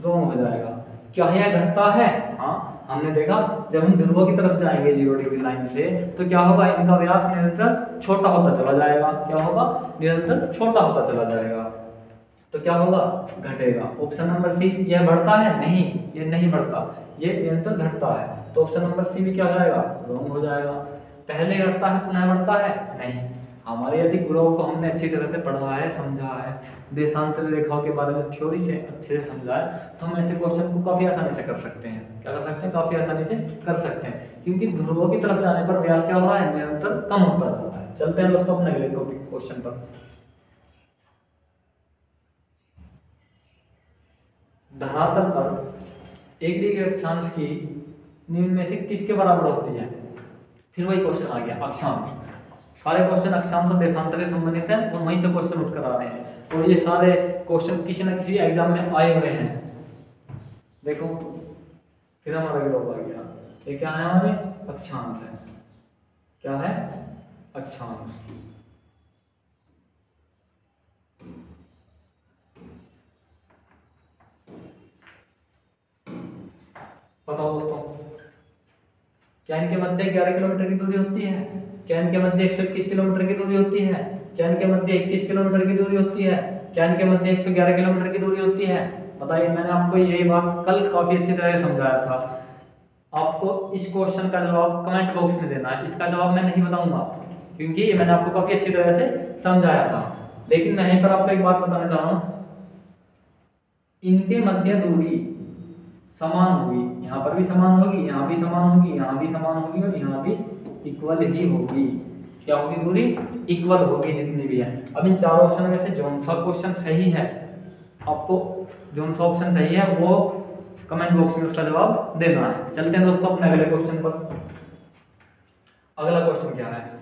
रॉन्ग हो जाएगा। क्या यह घटता है? हाँ, हमने देखा जब हम ध्रुवों की तरफ जाएंगे 0 डिग्री लाइन से तो क्या होगा, इनका व्यास निरंतर छोटा होता चला जाएगा। क्या होगा, निरंतर छोटा होता चला जाएगा। तो क्या होगा, घटेगा। ऑप्शन नंबर सी, यह बढ़ता है? नहीं, ये नहीं बढ़ता, ये निरंतर घटता है। तो ऑप्शन नंबर सी भी क्या हो जाएगा, रॉन्ग हो जाएगा। पहले घटता है पुनः बढ़ता है? नहीं। हमारे यदि ग्लोब को हमने अच्छी तरह से पढ़ा है, समझा है, देशांतर रेखाओं के बारे में थ्योरी से अच्छे से समझा है, तो हम ऐसे क्वेश्चन को काफी आसानी से कर सकते हैं। क्या कर सकते हैं, काफी आसानी से कर सकते हैं, क्योंकि ध्रुवों की तरफ जाने पर व्यास क्या हो रहा है, निरंतर कम होता जा रहा है। चलते हैं दोस्तों अपने अगले टॉपिक क्वेश्चन पर। धरातल पर 1 डिग्री अक्षांश की निम्न में से किसके बराबर होती है? फिर वही क्वेश्चन आ गया, अक्षांश। सारे क्वेश्चन अक्षांश और देशांतर से संबंधित हैं और वहीं से क्वेश्चन उठकर आ रहे हैं, और ये सारे क्वेश्चन किसी न किसी एग्जाम में आए हुए हैं। देखो फिर हमारा ग्लोब आ गया, ये क्या है, हमारे अक्षांश है। क्या है, अक्षांश। बताओ दोस्तों, क्या इनके मध्य 11 किलोमीटर की दूरी होती है? क्या इनके मध्य 121 किलोमीटर की दूरी होती है? क्या इनके मध्य 21 किलोमीटर की दूरी होती है? क्या इनके मध्य 111 किलोमीटर की दूरी होती है? बताइए। मैंने आपको यही बात कल काफी अच्छी तरह से समझाया था। आपको इस क्वेश्चन का जवाब कमेंट बॉक्स में देना है, इसका जवाब मैं नहीं बताऊंगा, क्योंकि ये मैंने आपको काफी अच्छी तरह से समझाया था। लेकिन मैं यहीं पर आपको एक बात बताना चाह रहा हूं, इनके मध्य दूरी समान होगी, यहाँ पर भी समान होगी, यहाँ भी समान होगी, यहाँ भी समान होगी, और यहाँ भी इक्वल ही होगी। क्या होगी, दूरी इक्वल होगी जितनी भी है। अब इन चार ऑप्शन में से जो सा क्वेश्चन सही है, आपको जो सा ऑप्शन सही है वो कमेंट बॉक्स में उसका जवाब देना है। चलते हैं दोस्तों अपने अगले क्वेश्चन पर। अगला क्वेश्चन क्या है,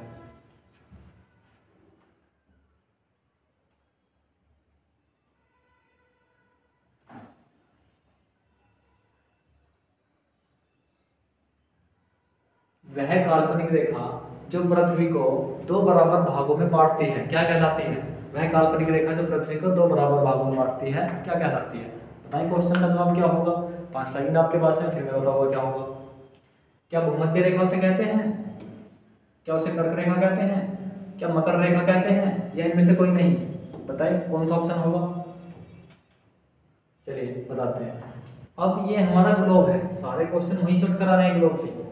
वह काल्पनिक रेखा जो पृथ्वी को 2 बराबर भागों में बांटती है क्या कहलाती है? वह काल्पनिक रेखा जो पृथ्वी को 2 बराबर भागों में बांटती है क्या कहलाती है? बताइए क्वेश्चन का जवाब क्या होगा। 5 सेकंड आपके पास है, फिर मैं बताऊंगा क्या होगा। क्या भूमध्य रेखा उसे कहते हैं? क्या उसे कर्क रेखा कहते हैं? क्या मकर रेखा कहते हैं? या इनमें से कोई नहीं? बताइए कौन सा ऑप्शन होगा। चलिए बताते हैं। अब ये हमारा ग्लोब है, सारे क्वेश्चन वहीं से उठकर आ रहे हैं ग्लोब से।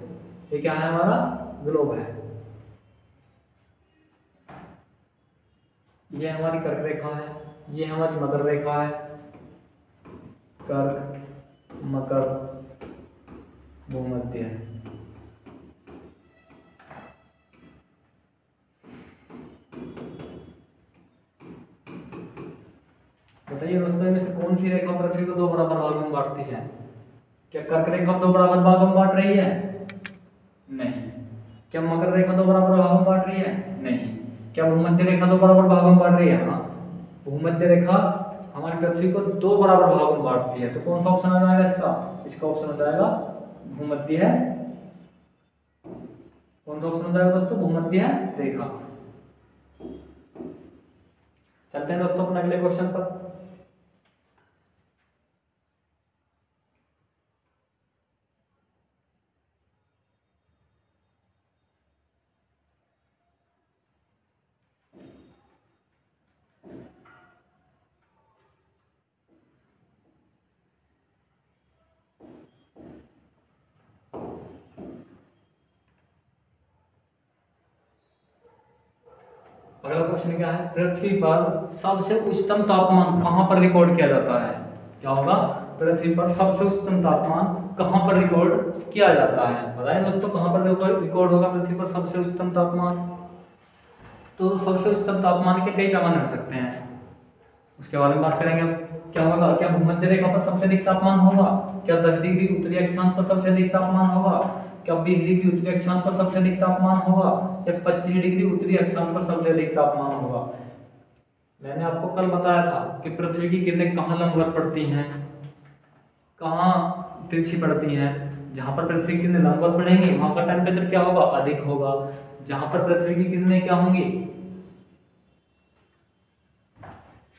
ये क्या है, हमारा ग्लोब है। ये हमारी कर्क रेखा है, ये हमारी मकर रेखा है। कर्क, मकर, भूमध्य। बताइए दोस्तों, इनमें से कौन सी रेखा पृथ्वी को 2 बराबर भागों में बांटती है? क्या कर्क रेखा 2 बराबर भागों में बांट रही है? नहीं। क्या मकर रेखा 2 बराबर भागों में बांट रही है? नहीं। क्या भूमध्य रेखा 2 बराबर भागों में बांट रही है? हाँ, भूमध्य रेखा हमारी पृथ्वी को 2 बराबर भागों में बांटती है। तो कौन सा ऑप्शन आ जाएगा इसका? इसका ऑप्शन हो जाएगा भूमध्य। कौन सा ऑप्शन हो जाएगा दोस्तों? भूमध्य रेखा। चलते हैं दोस्तों अपने अगले क्वेश्चन पर। अगला क्वेश्चन क्या है, पृथ्वी पर सबसे उच्चतम तापमान कहां पर रिकॉर्ड किया जाता है? क्या होगा, पृथ्वी पर सबसे उच्चतम तापमान कहां पर रिकॉर्ड किया जाता है? बताएं दोस्तों, कहां पर रिकॉर्ड होगा पृथ्वी पर सबसे उच्चतम तापमान? तो सबसे उच्चतम तापमान के कई पैमाने हो सकते हैं, उसके बारे में बात करेंगे। क्या होगा, क्या भूमध्य रेखा पर सबसे अधिक तापमान होगा? क्या 10 डिग्री उत्तरी अक्षांश पर सबसे अधिक तापमान होगा? क्या 20 डिग्री उत्तरी अक्षांश पर सबसे अधिक तापमान होगा? या 25 डिग्री उत्तरी अक्षांश पर सबसे अधिक तापमान होगा? मैंने आपको कल बताया था कि पृथ्वी की किरणें कहाँ लंबवत पड़ती हैं, कहाँ तिरछी पड़ती हैं। जहां पर पृथ्वी की किरणें लंबवत पड़ेंगी वहां का टेम्परेचर क्या होगा, अधिक होगा। जहां पर पृथ्वी की किरणें क्या होंगी,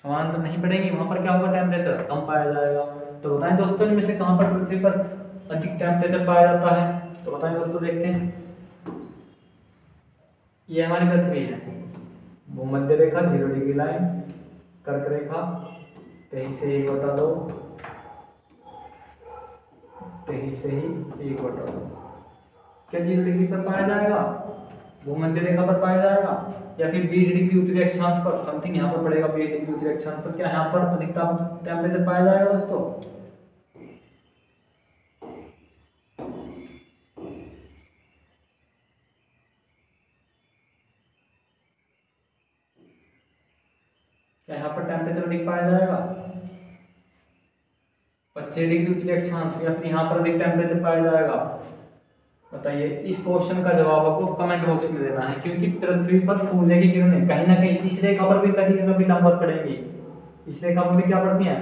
समानांतर नहीं पड़ेंगी, वहां पर क्या होगा, टेम्परेचर कम पाया जाएगा। तो बताएं दोस्तों, इनमें से कहां पर पृथ्वी पर अधिक टेम्परेचर पाया जाता है? तो बताएं दोस्तों, देखते हैं। ये हमारी पृथ्वी है, भूमध्य रेखा 0 डिग्री लाइन, कर्क रेखा 23 से 1/2, 23 से ही 1/2। क्या 0 डिग्री पर पाया जाएगा? भूमध्य रेखा पर पाया जाएगा, या फिर 20 डिग्री उत्तरी अक्षांश पर, समथिंग यहाँ पर पड़ेगा 20 डिग्री उत्तरी अक्षांश पर, क्या यहाँ पर अधिकतम टेम्परेचर पाया जाएगा दोस्तों? क्या यहाँ पर टेम्परेचर अधिक पाया जाएगा? 25 डिग्री उत्तरी अक्षांश, या फिर यहाँ पर अधिक टेम्परेचर पाया जाएगा? बताइए। इस क्वेश्चन का जवाब आपको कमेंट बॉक्स में देना है, क्योंकि पृथ्वी पर सूर्य की किरणें कहीं ना कहीं इस रेखा पर भी कभी न कभी लंबवत पड़ेंगी। इस रेखा पर भी क्या पड़ती हैं?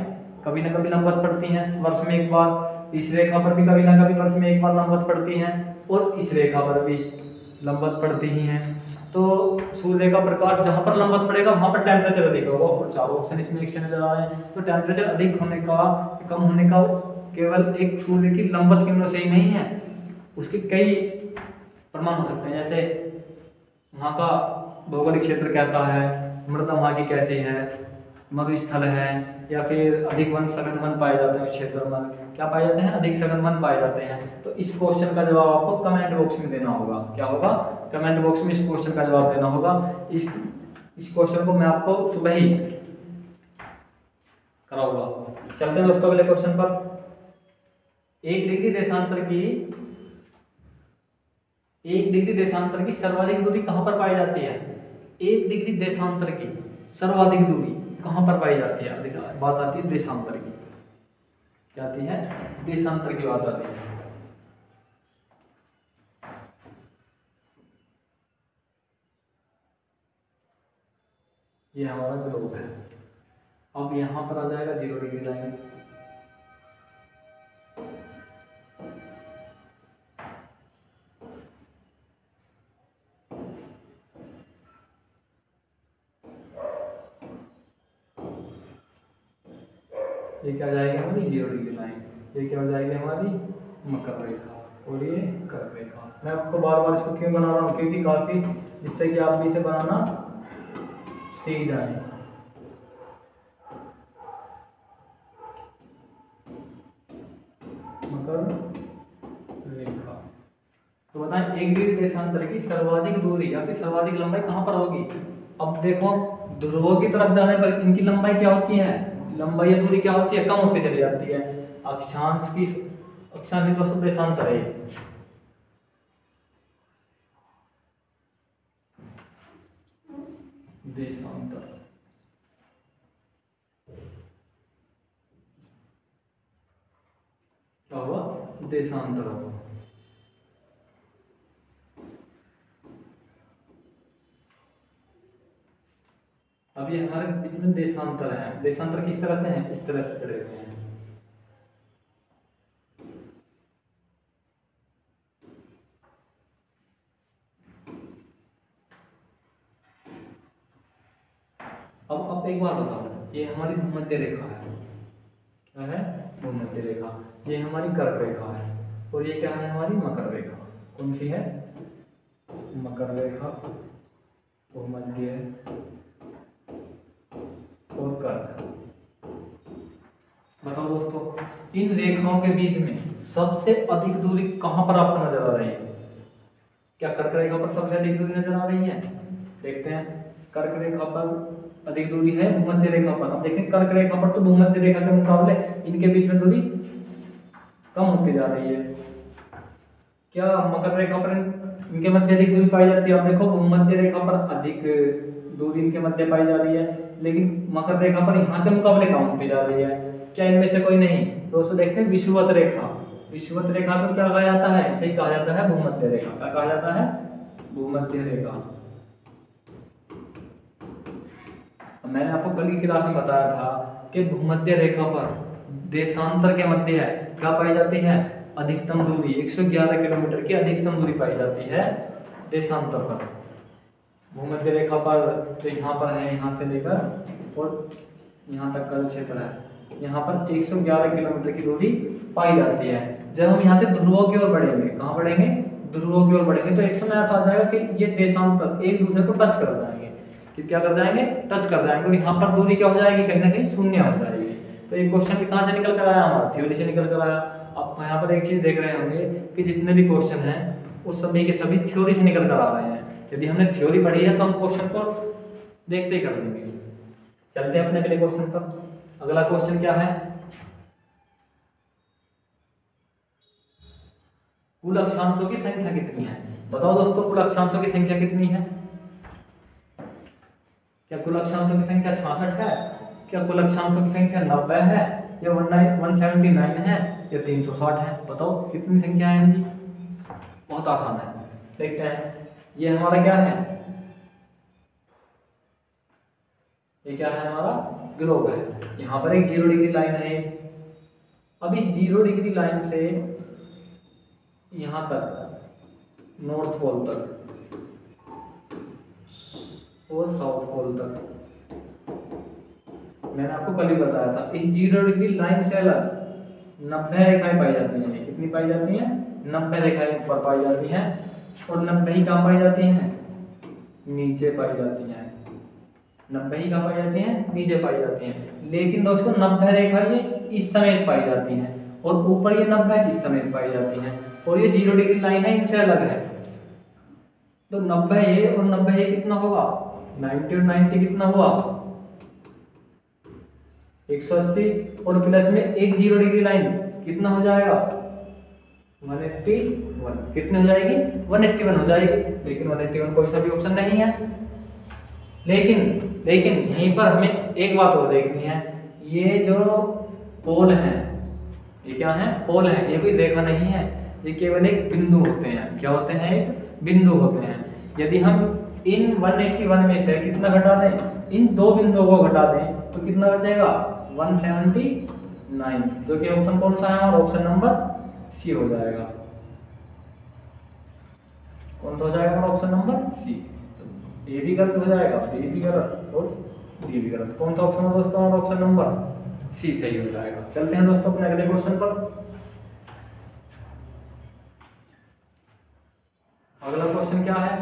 कभी ना कभी लंबवत पड़ती हैं, वर्ष में एक बार। इस रेखा पर भी कभी ना कभी वर्ष में एक बार लंबवत पड़ती हैं, और इस रेखा पर भी लंबवत पड़ती ही हैं। तो सूर्य का प्रकाश जहाँ पर लंबवत पड़ेगा वहाँ पर टेम्परेचर अधिक होगा, और चारों ऑप्शन इसमें एक से नजर आ रहे हैं। तो टेम्परेचर अधिक होने का, कम होने का केवल एक सूर्य की लंबवत किरणों से ही नहीं है, उसके कई प्रमाण हो सकते हैं। जैसे वहाँ का भौगोलिक क्षेत्र कैसा है, मृदा वहाँ की कैसी है, मरुस्थल है, या फिर अधिक वन, सघन वन पाए जाते हैं उस क्षेत्र में। क्या पाए जाते हैं? अधिक सघन वन पाए जाते हैं। तो इस क्वेश्चन का जवाब आपको कमेंट बॉक्स में देना होगा। क्या होगा? कमेंट बॉक्स में इस क्वेश्चन का जवाब देना होगा। इस क्वेश्चन को मैं आपको सुबह ही कराऊंगा। चलते हैं दोस्तों अगले क्वेश्चन पर। 1 डिग्री देशांतर की सर्वाधिक दूरी कहां पर पाई जाती है? 1 डिग्री देशांतर की सर्वाधिक दूरी कहां पर पाई जाती है? बात आती है देशांतर की। क्या आती है? देशांतर की बात आती है। ये हमारा ग्लोब है। अब यहां पर आ जाएगा 0 डिग्री लाइन। ये क्या हो जाएगी हमारी? 0 डिग्री लाइन। ये क्या हो जाएगी हमारी? मकर रेखा, और ये कर्क रेखा। मैं आपको बार बार इसको क्यों बना रहा हूँ? क्योंकि काफी, जिससे कि आप भी इसे बनाना सीख जाए। मकर रेखा। तो बताएं 1 डिग्री देशांतर की सर्वाधिक दूरी या फिर सर्वाधिक लंबाई कहां पर होगी? अब देखो, ध्रुवों की तरफ जाने पर इनकी लंबाई क्या होती है? लंबाई या दूरी क्या होती है? कम होती चली जाती है। अक्षांश की तो देशांतर है। देशांतर क्या हुआ? देशांतर हुआ। अब ये हमारे बीच में देशांतर है। देशांतर किस तरह से है? इस तरह से खड़े हुए हैं। अब एक बात बताओ, ये हमारी भूमध्य रेखा है। क्या है? भूमध्य रेखा। ये हमारी कर्क रेखा है, और ये क्या है? हमारी मकर रेखा। कौन सी है? मकर रेखा, भूमध्य और कर्क। बताओ दोस्तों, इन रेखाओं के बीच में सबसे अधिक दूरी कहां पर आपको नजर आ रही है? क्या कर्क रेखा पर सबसे अधिक दूरी नजर आ रही है? देखते हैं। कर्क रेखा पर अधिक दूरी है, भूमध्य रेखा पर। अब देखें, कर्क रेखा पर तो भूमध्य रेखा के मुकाबले इनके बीच में दूरी कम होती जा रही है। क्या मकर रेखा पर इनके मध्य अधिक दूरी पाई जाती है? अब देखो, भूमध्य रेखा पर अधिक दूरी इनके मध्य पाई जा रही है, लेकिन मकर रेखा पर यहाँ के मुकाबले कम होती जा रही है। क्या इनमें से कोई नहीं? दोस्तों देखते हैं, विषुवत रेखा। विषुवत रेखा को क्या कहा जाता है? इसे कहा जाता है भूमध्य रेखा। क्या कहा जाता है? भूमध्य रेखा। मैंने आपको कल की क्लास में बताया था कि भूमध्य रेखा पर देशांतर के मध्य है क्या पाई जाती है? अधिकतम दूरी 111 किलोमीटर की अधिकतम दूरी पाई जाती है देशांतर पर। भूमध्य रेखा पर तो यहाँ पर है, यहाँ से लेकर और यहाँ तक का जो क्षेत्र है, यहाँ पर 111 किलोमीटर की दूरी पाई जाती है। जब हम यहाँ से ध्रुवों की ओर बढ़ेंगे, कहाँ बढ़ेंगे, ध्रुवों की ओर बढ़ेंगे, तो एक समय ऐसा आ जाएगा कि ये देशांतर एक दूसरे को टच कर जाएंगे। कि क्या कर जाएंगे, टच कर जाएंगे, और यहाँ पर दूरी क्या हो जाएगी, कहीं ना कहीं शून्य हो जाएगी। तो ये क्वेश्चन भी कहाँ से निकल कर आया, हमारा थ्योरी से निकल कर आया। आप यहाँ पर एक चीज देख रहे होंगे कि जितने भी क्वेश्चन हैं वो सभी के सभी थ्योरी से निकल कर आ रहे हैं। यदि हमने थ्योरी पढ़ी है तो हम क्वेश्चन को देखते ही कर लेंगे। चलते हैं अपने अगले क्वेश्चन पर। अगला क्वेश्चन क्या है, कुल अक्षांशों की संख्या कितनी है। बताओ दोस्तों, कुल अक्षांशों की संख्या कितनी है। क्या कुल अक्षांशों की संख्या 66 है, क्या कुल अक्षांशों की संख्या 90 है, या 179 है, या 360 है। बताओ कितनी संख्या है इनकी। बहुत आसान है, देखते हैं। ये हमारा क्या है, ये क्या है, हमारा ग्लोब है। यहाँ पर एक 0 डिग्री लाइन है। अब इस 0 डिग्री लाइन से यहाँ तक, नॉर्थ पोल तक और साउथ पोल तक, मैंने आपको कल ही बताया था, इस 0 डिग्री लाइन से अलग 90 रेखाएं पाई जाती हैं। कितनी पाई जाती हैं, 90 रेखाएं ऊपर पाई जाती हैं, और 90 ही कहाँ पाई जाती हैं, नीचे पाई जाती हैं। 90 ही कहाँ पाई जाती हैं, नीचे पाई जाती हैं। लेकिन दोस्तों 90 रेखा ये इस समेत पाई जाती हैं, और ऊपर ये 90 इस समेत पाई जाती हैं, और ये 0 डिग्री लाइन है, इनसे अलग है। तो 90 ये और 90 ये कितना होगा, 90 और 90 कितना हुआ, 180, और प्लस में एक 0 डिग्री लाइन कितना हो जाएगा, 181। कितने हो जाएगी, 181 हो जाएगी। लेकिन 181 कोई सा भी ऑप्शन नहीं है। लेकिन यहीं पर हमें एक बात और देखनी है, ये जो पोल है, ये क्या है, पोल है, ये कोई रेखा नहीं है, ये केवल एक बिंदु होते हैं। क्या होते हैं, एक बिंदु होते हैं। यदि हम इन 181 में से कितना घटा दें, इन दो बिंदुओं को घटा दें, तो कितना बचेगा, 179, जो कि ऑप्शन कौन सा है हमारा, ऑप्शन नंबर सी हो जाएगा। कौन सा हो जाएगा हमारा, ऑप्शन नंबर सी। तो ए भी गलत हो जाएगा, बी भी गलत और डी भी गलत। कौन सा ऑप्शन है दोस्तों हमारा, ऑप्शन नंबर सी सही हो जाएगा। चलते हैं दोस्तों अपने अगले क्वेश्चन पर। अगला क्वेश्चन क्या है,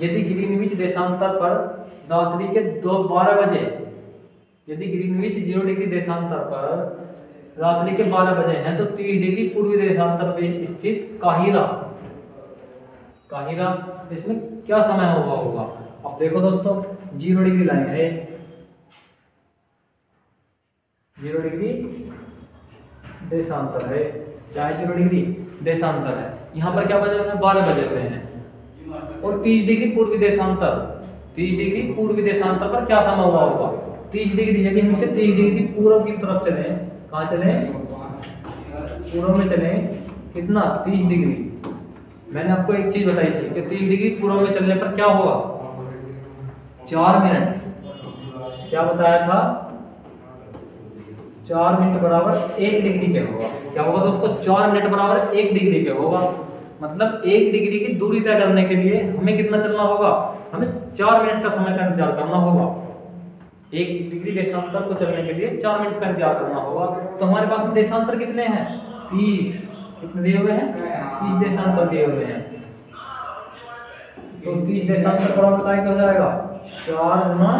यदि ग्रीनविच देशांतर पर रात्रि के 12 बजे, यदि ग्रीनविच 0 डिग्री देशांतर पर रात्रि के 12 बजे हैं, तो 30 डिग्री पूर्वी देशांतर पे स्थित काहिरा, इसमें क्या समय हुआ होगा। अब देखो दोस्तों, 0 डिग्री लाइन है, 0 डिग्री देशांतर है, क्या है, 0 डिग्री देशांतर है। यहाँ पर क्या बजे हुए हैं, 12 बजे हुए हैं, और 30 डिग्री पूर्वी देशांतर, 30 डिग्री पूर्वी देशांतर पर क्या समय हुआ होगा, 30 डिग्री। यदि हम इसे 30 डिग्री पूर्व की तरफ चले, कहाँ चले, पूर्व में चले, कितना, 30 डिग्री। मैंने आपको एक चीज बताई थी कि 30 डिग्री पूर्व में चलने पर क्या होगा, 4 मिनट, क्या बताया था, 4 मिनट बराबर 1 डिग्री के होगा। क्या होगा दोस्तों, 4 मिनट बराबर 1 डिग्री के होगा। मतलब 1 डिग्री की दूरी तय करने के लिए हमें कितना चलना होगा, हमें 4 मिनट का समय का इंतजार करना होगा। 1 डिग्री देशांतर को चलने के लिए 4 मिनट का इंतजार करना होगा। तो हमारे पास में देशांतर कितने हैं, 30, कितने दिए हुए हैं, 30 देशांतर दिए हुए हैं। तो 30 देशांतर बराबर क्या हो जाएगा, 4 गुना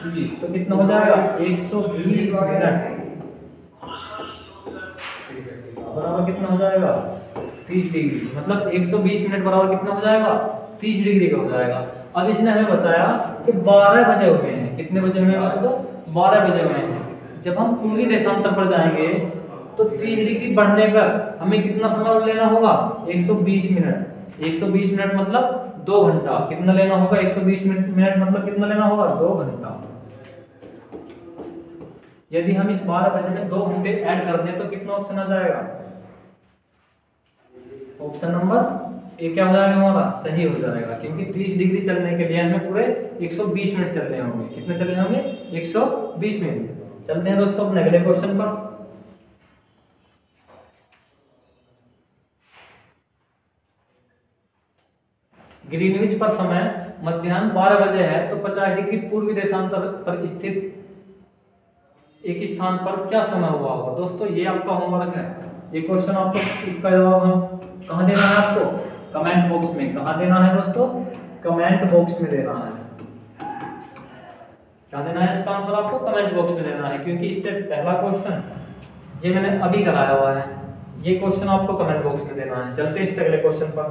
30, तो कितना हो जाएगा, 120 मिनट बराबर कितना हो जाएगा, 30 डिग्री। मतलब 120 मिनट बराबर कितना हो जाएगा, 30 डिग्री का हो जाएगा। अब इसने हमें बताया कि 12 बजे हुए हैं, कितने बजे हुए हैं दोस्तों, 12 बजे हुए हैं। जब हम पूर्वी देशांतर पर जाएंगे तो 30 डिग्री बढ़ने पर हमें कितना समय लेना होगा, 120 मिनट। 120 मिनट मतलब 2 घंटा। कितना लेना होगा, 120 मिनट मतलब कितना लेना होगा, 2 घंटा। यदि हम इस 12 बजे में 2 घंटे ऐड कर दें तो कितना ऑप्शन आ जाएगा, ऑप्शन नंबर ए क्या हो जाएगा हमारा, सही हो जाएगा। क्योंकि 30 डिग्री चलने के लिए हमें पूरे 120 मिनट चलने होंगे। कितने चलने होंगे, 120 मिनट। चलते हैं दोस्तों अपने अगले क्वेश्चन पर। ग्रीनविच पर समय मध्याह्न 12 बजे है, तो 50 डिग्री पूर्वी देशांतर पर स्थित एक स्थान पर क्या समय हुआ होगा। दोस्तों ये आपका होमवर्क है, ये क्वेश्चन आपको, इसका जवाब हम कहाँ देना है आपको, कमेंट बॉक्स में। कहाँ देना है दोस्तों, कमेंट बॉक्स में देना है। क्या देना है इसका आंसर आपको, कमेंट बॉक्स में देना है, क्योंकि इससे पहला क्वेश्चन ये मैंने अभी कराया हुआ है, ये क्वेश्चन आपको कमेंट बॉक्स में देना है। चलते इससे अगले क्वेश्चन पर।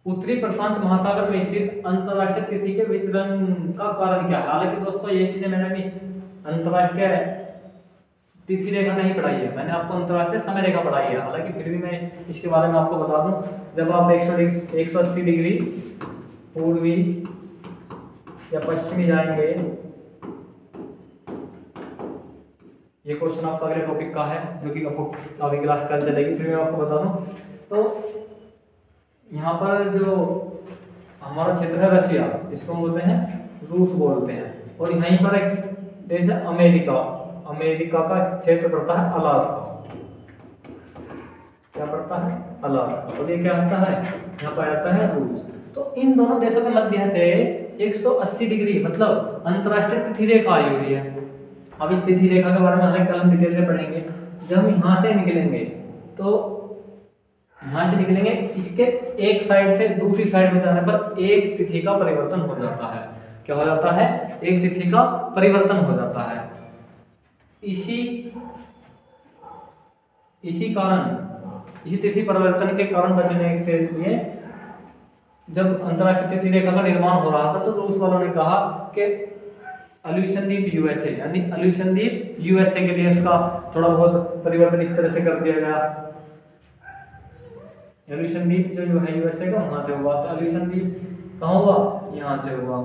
उत्तरी प्रशांत महासागर में स्थित अंतरराष्ट्रीय तिथि के विचलन का कारण क्या है। हालांकि दोस्तों ये चीजें मैंने अभी अंतरराष्ट्रीय तिथि रेखा नहीं पढ़ाई है, मैंने आपको अंतरराष्ट्रीय समय रेखा पढ़ाई है। हालांकि फिर भी मैं इसके बारे में आपको बता दूं, जब आप 180 डिग्री पूर्वी या पश्चिमी जाएंगे, ये क्वेश्चन आपका अगले टॉपिक का है जो कि आपको अगली क्लास कल चलेगी, फिर मैं आपको बता दूं। तो यहाँ पर जो हमारा क्षेत्र है रशिया, इसको बोलते हैं रूस बोलते हैं, और यहीं पर एक देश है अमेरिका, अमेरिका का क्षेत्र पड़ता है अलास्का। क्या पड़ता है, अलास्का। और ये क्या होता है, यहाँ पर आता है रूस। तो इन दोनों देशों के मध्य से 180 डिग्री मतलब अंतरराष्ट्रीय तिथि रेखा आई हुई है। अब इस तिथि रेखा के बारे में हर कल हम डिटेल से पढ़ेंगे। जब हम यहाँ से निकलेंगे तो यहाँ से निकलेंगे, इसके एक साइड से दूसरी साइड में जाने पर एक तिथि का परिवर्तन हो जाता है। क्या हो जाता है, एक तिथि का परिवर्तन हो जाता है। इसी कारण, इसी तिथि परिवर्तन के कारण बचने के लिए जब अंतरराष्ट्रीय तिथि रेखा का निर्माण हो रहा था तो रूस वालों ने कहा कि अल्यूशन द्वीप यूएसए, यानी अल्यूशन द्वीप यूएसए के लिए उसका थोड़ा बहुत परिवर्तन इस तरह से कर दिया गया। अल्यूशन द्वीप जो है यूएसए का, वहां से हुआ। तो अल्यूशन द्वीप कहाँ हुआ, यहाँ से हुआ।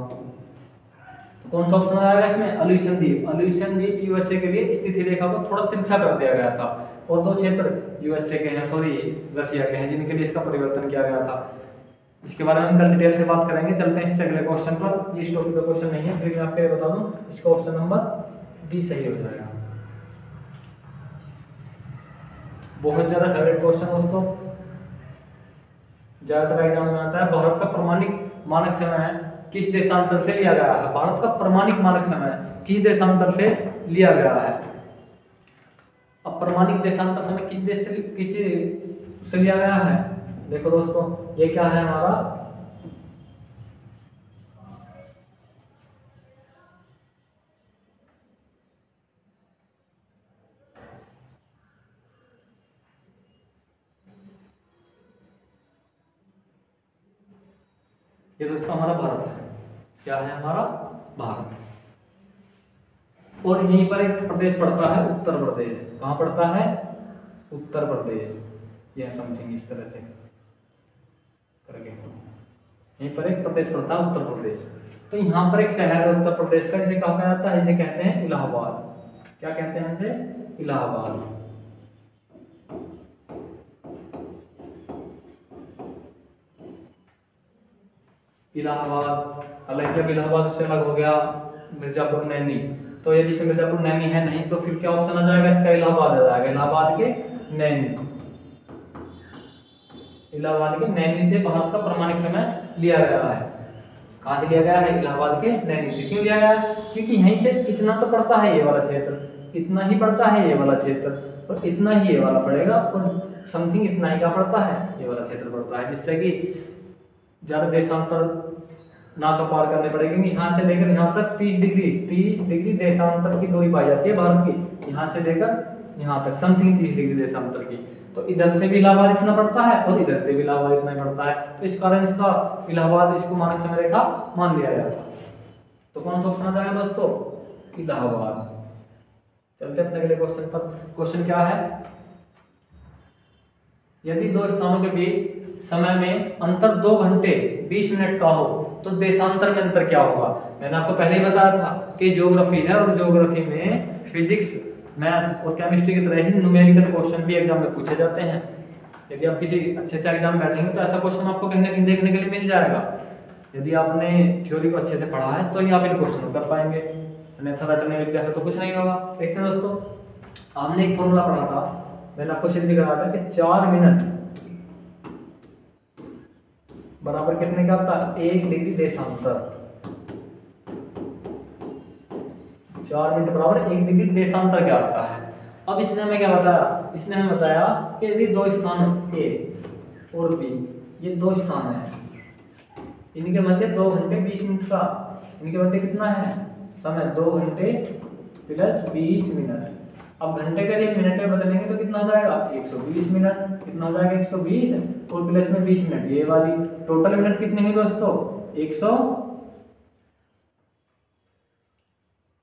तो कौन सा ऑप्शन आएगा इसमें, अल्यूशन द्वीप। अल्यूशन द्वीप यूएसए के लिए इस तिथि रेखा को थोड़ा तिरछा कर दिया गया था, और दो क्षेत्र यूएसए के हैं, सॉरी रशिया के हैं, जिनके लिए इसका परिवर्तन किया गया था। इसके बारे में हम कल डिटेल से बात करेंगे। चलते हैं इससे अगले क्वेश्चन पर। ये इस टॉपिक का क्वेश्चन नहीं है, फिर मैं आपको बता दूं, इसका ऑप्शन नंबर बी सही हो जाएगा। बहुत ज्यादा फेवरेट क्वेश्चन दोस्तों, ज्यादातर एग्जाम में आता है। भारत का प्रमाणिक मानक समय किस देशांतर से लिया गया है। भारत का प्रमाणिक मानक समय किस देशांतर से लिया गया है। अब प्रमाणिक देशांतर समय किस देश से लिया गया है, देखो दोस्तों, ये क्या है हमारा, ये दोस्तों हमारा भारत है। क्या है हमारा भारत। और यहीं पर एक प्रदेश पड़ता है उत्तर प्रदेश। कहाँ पड़ता है, उत्तर प्रदेश। यह समथिंग इस तरह से करके यहीं पर एक प्रदेश पड़ता है उत्तर प्रदेश। तो यहाँ पर एक शहर है उत्तर प्रदेश का, इसे कहा जाता है, इसे कहते हैं इलाहाबाद। क्या कहते हैं इसे, इलाहाबाद। इलाहाबाद अलग, जब इलाहाबाद से अलग हो गया मिर्जापुर नैनी, तो यदि इसमें मिर्जापुर नैनी है नहीं तो फिर क्या ऑप्शन आ जाएगा इसका, इलाहाबाद आ जाएगा। इलाहाबाद के नैनी, इलाहाबाद के नैनी से भारत का प्रमाणिक समय लिया गया है। कहाँ से लिया गया है, इलाहाबाद के नैनी से। क्यों लिया गया, क्योंकि यहीं से इतना तो पड़ता है ये वाला क्षेत्र, इतना ही पड़ता है ये वाला क्षेत्र, और इतना ही ये वाला पड़ेगा, और समथिंग इतना ही का पड़ता है ये वाला क्षेत्र पड़ता है, जिससे कि ज्यादा देशांतर ना तो पार करने पड़ेगी। यहाँ से लेकर यहाँ तक 30 डिग्री देशांतर की दूरी पाई जाती है भारत की, यहाँ से लेकर यहाँ तक समथिंग 30 डिग्री देशांतर की। तो इधर से भी इलाहाबाद इतना पड़ता है और इधर से भी इलाहाबाद इतना ही पड़ता है, तो इस कारण इसका इलाहाबाद इसको मानक समय रेखा मान लिया गया था। तो कौन सा ऑप्शन आ जाएगा दोस्तों, इलाहाबाद। चलते अपने अगले क्वेश्चन पर। क्वेश्चन क्या है, यदि दो स्थानों के बीच समय में अंतर 2 घंटे 20 मिनट का हो तो देशांतर में अंतर क्या होगा। मैंने आपको पहले ही बताया था कि ज्योग्राफी है, और ज्योग्राफी में फिजिक्स, मैथ और केमिस्ट्री की तरह ही न्यूमेरिकल क्वेश्चन भी एग्जाम में पूछे जाते हैं। यदि आप किसी अच्छे से एग्जाम में बैठेंगे तो ऐसा क्वेश्चन आपको कहीं ना कहीं देखने के लिए मिल जाएगा। यदि आपने थ्योरी को अच्छे से पढ़ा है तो ही आप इन क्वेश्चन को कर पाएंगे, अन्यथा रटने विद्या से तो कुछ नहीं होगा। देखते हैं दोस्तों, हमने एक फॉर्मूला पढ़ा था, मैंने आपको सिद्ध भी कराया था कि 4 मिनट बराबर कितने का होता है, 1 डिग्री देशांतर। 4 मिनट बराबर 1 डिग्री देशांतर क्या आता है। अब इसने हमें क्या बताया, इसने हमें बताया कि यदि दो स्थान ए और बी, ये दो स्थान है, इनके मध्य 2 घंटे 20 मिनट का, इनके मध्य कितना है समय, 2 घंटे प्लस 20 मिनट। अब घंटे के लिए मिनट में बदलेंगे तो कितना हो जाएगा 120 मिनट, कितना हो जाएगा 120 और प्लस में 20 मिनट, ये वाली टोटल मिनट कितने हैं दोस्तों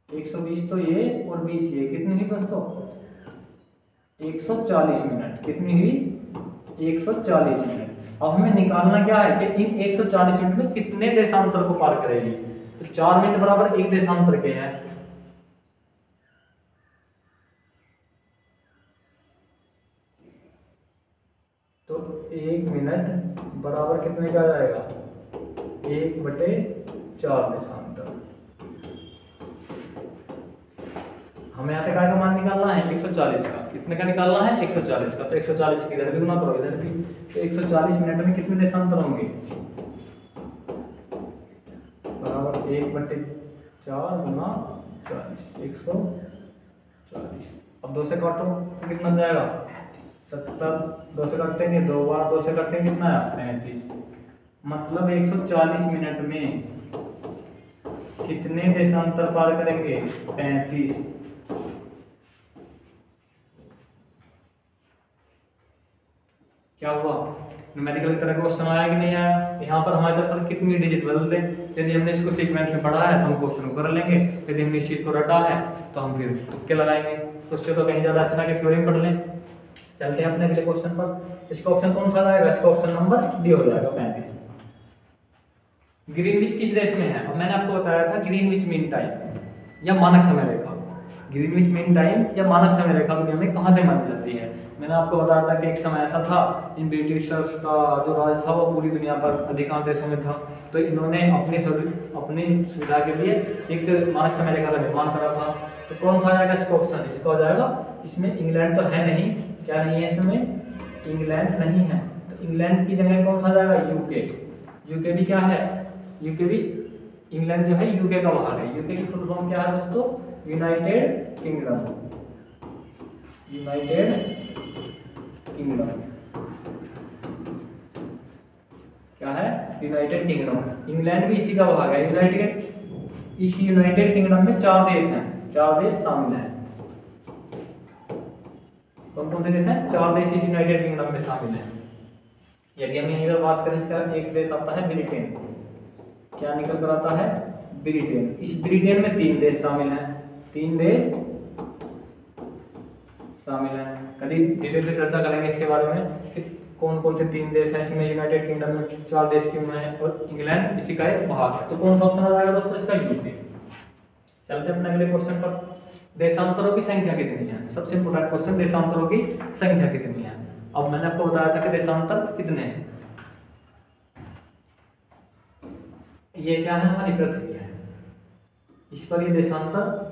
120 तो ये और 20 ये, कितनी हुई दोस्तों 140 मिनट, कितनी हुई 140 मिनट। अब हमें निकालना क्या है कि इन 140 मिनट में कितने देशांतर को पार करेगी, तो 4 मिनट बराबर 1 देशांतर के हैं, तो 1 मिनट बराबर कितने का आ जाएगा 1/4 देशांतर। हमें यहाँ पे काय का मान निकालना है 140 का, कितने का निकालना है 140 का, तो 140 की इधर भी गुना करो इधर भी, तो 140 मिनट में कितने देशांतर होंगे बराबर 1/4 गुना 40 140। अब 2 से काटो तो कितना जाएगा 70, 2 से काटेंगे 2 बार, 2 से काटेंगे कितना है 35, मतलब 140 मिनट में कितने देशांतर पार करेंगे 35। क्या हुआ न्यूमेरिकल की तरह क्वेश्चन आया कि नहीं आया, यहाँ पर हमारे तरफ कितनी डिजिट बदल दें, यदि हमने इसको सीक्वेंस में पढ़ा है तो हम क्वेश्चन को कर लेंगे, यदि हमने इस चीज को रटा है तो हम फिर तुक्के लगाएंगे, तो उससे तो कहीं ज्यादा अच्छा है कि थ्योरी में पढ़ लें। चलते हैं अपने अगले क्वेश्चन पर, इसका ऑप्शन कौन सा आएगा, इसका ऑप्शन नंबर डी हो जाएगा 35। ग्रीनविच किस देश में है, अब मैंने आपको बताया था ग्रीनविच मीन टाइम या मानक समय रेखा, ग्रीनविच मीन टाइम या मानक समय रेखा दुनिया में कहाँ से मानी जाती है। मैंने आपको बताया था कि एक समय ऐसा था इन ब्रिटिशर्स का जो राज था वो पूरी दुनिया पर अधिकांश देशों में था, तो इन्होंने अपनी सुविधा के लिए एक मानक समय रेखा का निर्माण करा था। तो कौन सा आएगा इसका ऑप्शन, इसका हो जाएगा, इसमें इंग्लैंड तो है नहीं, क्या नहीं है इसमें इंग्लैंड नहीं है, तो इंग्लैंड की जगह कौन सा जाएगा यूके। यूके भी क्या है, यूके भी इंग्लैंड जो है यूके का भाग है, यूके की फुल फॉर्म क्या है दोस्तों यूनाइटेड किंगडम, यूनाइटेड किंगडम क्या है यूनाइटेड किंगडम। इंग्लैंड भी इसी का भाग है, इस यूनाइटेड किंगडम में 4 देश हैं, 4 देश शामिल हैं। कौन कौन से देश हैं, 4 देश इस यूनाइटेड किंगडम में शामिल हैं। यदि हम यहीं पर बात करें, इसका एक देश आता है ब्रिटेन, क्या निकल कर आता है ब्रिटेन, इस ब्रिटेन में 3 देश शामिल हैं, 3 देश शामिल हैं। कभी डिटेल से चर्चा करेंगे इसके बारे में कि कौन कौन से 3 देश हैं, इसमें यूनाइटेड किंगडम में 4 देश क्यों हैं और इंग्लैंड इसी का एक भाग है, तो कौन सा ऑप्शन आ जाएगा दोस्तों इसका यूके। चलते अपने अगले क्वेश्चन पर, देशांतरों की संख्या कितनी है, सबसे इंपोर्टेंट क्वेश्चन, देशांतरों की संख्या कितनी है। अब मैंने आपको बताया था कि देशांतर कितने हैं, ये क्या है हमारी पृथ्वी है, इस पर ये देशांतर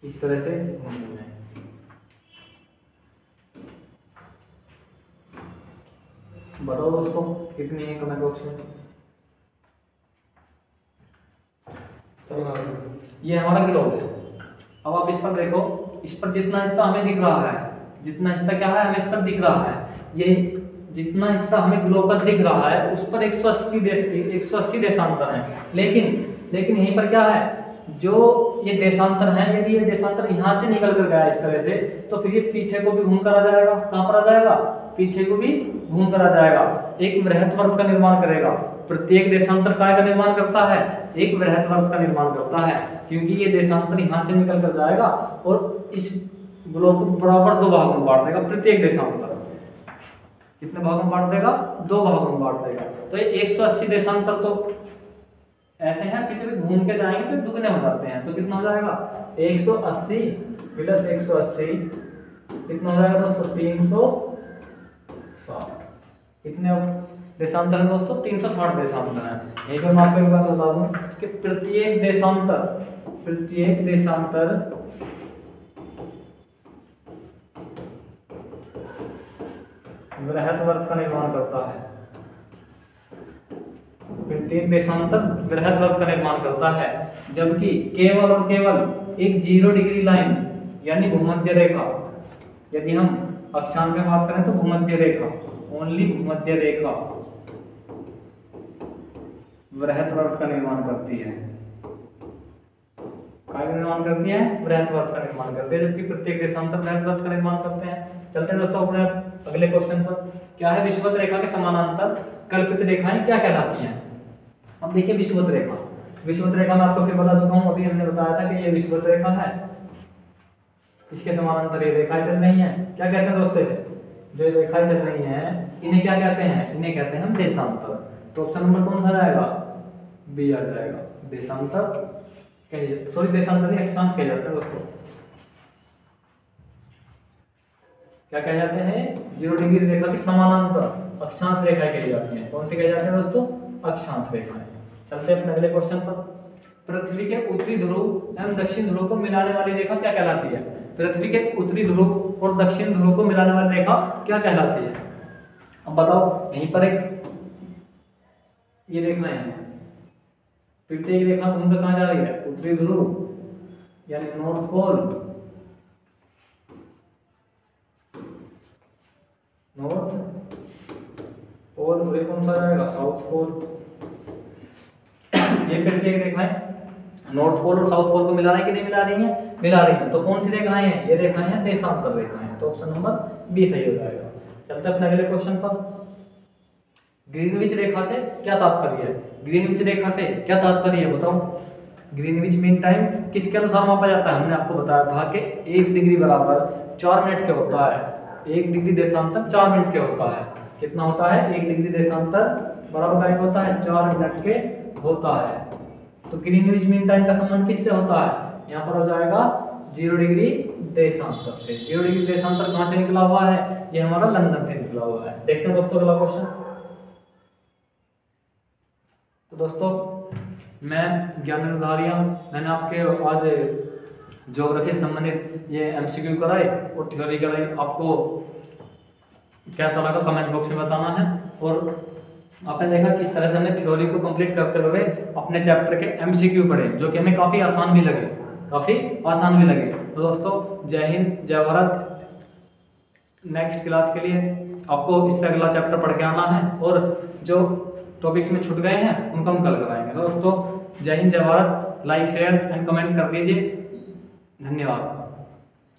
इस तरह से घूमने में, बताओ दोस्तों कितनी है कमेंट बॉक्स में। ये हमारा ग्लोब है, अब आप इस पर देखो, इस पर जितना हिस्सा हमें दिख रहा है, जितना हिस्सा क्या है हमें इस पर दिख रहा है, ये जितना हिस्सा हमें ग्लोब का दिख रहा है उस पर 180 देशांतर हैं, लेकिन यहीं पर क्या है, जो ये देशांतर है, यदि ये देशांतर यहाँ से निकल कर गया इस तरह से, तो फिर ये पीछे को भी घूम कर आ जाएगा, कहाँ पर आ जाएगा, पीछे को भी घूम कर आ जाएगा, एक वृहत वर्त का निर्माण करेगा। प्रत्येक देशांतर काय का निर्माण करता है, एक वृहत वर्त का निर्माण करता है, क्योंकि ये देशांतर यहाँ से निकल कर जाएगा और इस ग्लोब को बराबर 2 भागों में बांट देगा। प्रत्येक देशांतर कितने भागों में बांट देगा, 2 भागों में बांट देगा। तो ये 180 देशांतर तो ऐसे हैं, पृथ्वी घूम के जाएंगे तो दुगने हो जाते हैं, तो कितना हो जाएगा 180 प्लस 180 कितना हो जाएगा दोस्तों 360। कितने देशांतर है दोस्तों 360 देशांतर है। यही पर मैं आपको एक बात बता दूं कि प्रत्येक देशांतर वृहत वर्त का निर्माण करता है, प्रत्येक देशांतर वृहत वर्त का निर्माण करता है, जबकि केवल और केवल एक 0 डिग्री लाइन यानी भूमध्य रेखा। यदि हम अक्षांश में बात करें तो भूमध्य रेखा, ओनली भूमध्य रेखा वृहत्वर्त का निर्माण करती है। का निर्माण करती है? वृहत्वर्त का निर्माण करती है, जबकि प्रत्येक देशांतर वृहत्वर्त का निर्माण करते हैं। चलते हैं दोस्तों अपने अगले क्वेश्चन पर। क्या है विषुवत रेखा के समानांतर कल्पित रेखाएं क्या कहलाती हैं? अब देखिए विषुवत रेखा, विषुवत रेखा मैं आपको फिर बता चुका हूं, अभी हमने बताया था कि ये विषुवत रेखा है, इसके समानांतर ये रेखाएं चल रही हैं। क्या कहते हैं दोस्तों, जो रेखाएं चल रही हैं इन्हें क्या कहते हैं? इन्हें कहते हैं देशांतर। तो ऑप्शन नंबर कौन सा जाएगा? बी आ जाएगा, देशांतर कहिए, सॉरी देशांतर नहीं, अक्षांश कहे जाते हैं दोस्तों। क्या कहे जाते हैं? 0 डिग्री रेखा के समानांतर अक्षांश रेखाएं कही जाती हैं। कौन सी कही जाती हैं दोस्तों? अक्षांश रेखाएं। चलते हैं अपने अगले क्वेश्चन पर। पृथ्वी के उत्तरी ध्रुव एवं दक्षिण ध्रुव को मिलाने वाली रेखा क्या कहलाती है? पृथ्वी के उत्तरी ध्रुव और दक्षिण ध्रुव को मिलाने वाली रेखा क्या कहलाती है? अब बताओ, यहीं पर एक ये रेखाएं हैं, प्रत्येक रेखा घूमकर कहां जा रही है? उत्तरी ध्रुव यानी नॉर्थ पोल, नॉर्थ पोल, और कौन सा जाएगा? South pole. ये प्रत्येक रेखाएं नॉर्थ पोल और साउथ पोल को मिला रही है कि नहीं मिला रही है? मिला रही है। तो कौन सी रेखाएं हैं? ये रेखाएं हैं देशांतर रेखाएं। तो ऑप्शन नंबर बी सही हो जाएगा। चलते हैं अपने अगले क्वेश्चन पर। ग्रीनविच रेखा से क्या तात्पर्य है? ग्रीनविच रेखा से क्या तात्पर्य है बताओ? ग्रीनविच मीन टाइम किसके अनुसार मापा जाता है? हमने आपको बताया था कि 1 डिग्री बराबर 4 मिनट के होता है। 1 डिग्री देशांतर 4 मिनट के होता है। कितना होता है? 1 डिग्री देशांतर बराबर का होता है 4 मिनट के होता है। तो ग्रीनविच मीन टाइम का संबंध किससे होता है? यहाँ पर हो जाएगा 0 डिग्री देशांतर से। 0 डिग्री देशांतर कहाँ से निकला हुआ है? ये हमारा लंदन से निकला हुआ है। देखते हैं दोस्तों अगला क्वेश्चन। तो दोस्तों मैं ज्ञानेंद्र धारिया, मैंने आपके आज ज्योग्राफी से संबंधित ये एमसीक्यू कराए और थ्योरी कराई। आपको कैसा लगा कमेंट बॉक्स में बताना है। और आपने देखा किस तरह से हमने थ्योरी को कंप्लीट करते हुए अपने चैप्टर के एमसीक्यू पढ़े, जो कि हमें काफ़ी आसान भी लगे, काफ़ी आसान भी लगे। तो दोस्तों जय हिंद, जय भारत। नेक्स्ट क्लास के लिए आपको इससे अगला चैप्टर पढ़ के आना है, और जो टॉपिक्स में छूट गए हैं उनको हम कल कराएंगे। दोस्तों जय हिंद, जय Bharat. Like, share and comment कर दीजिए। धन्यवाद।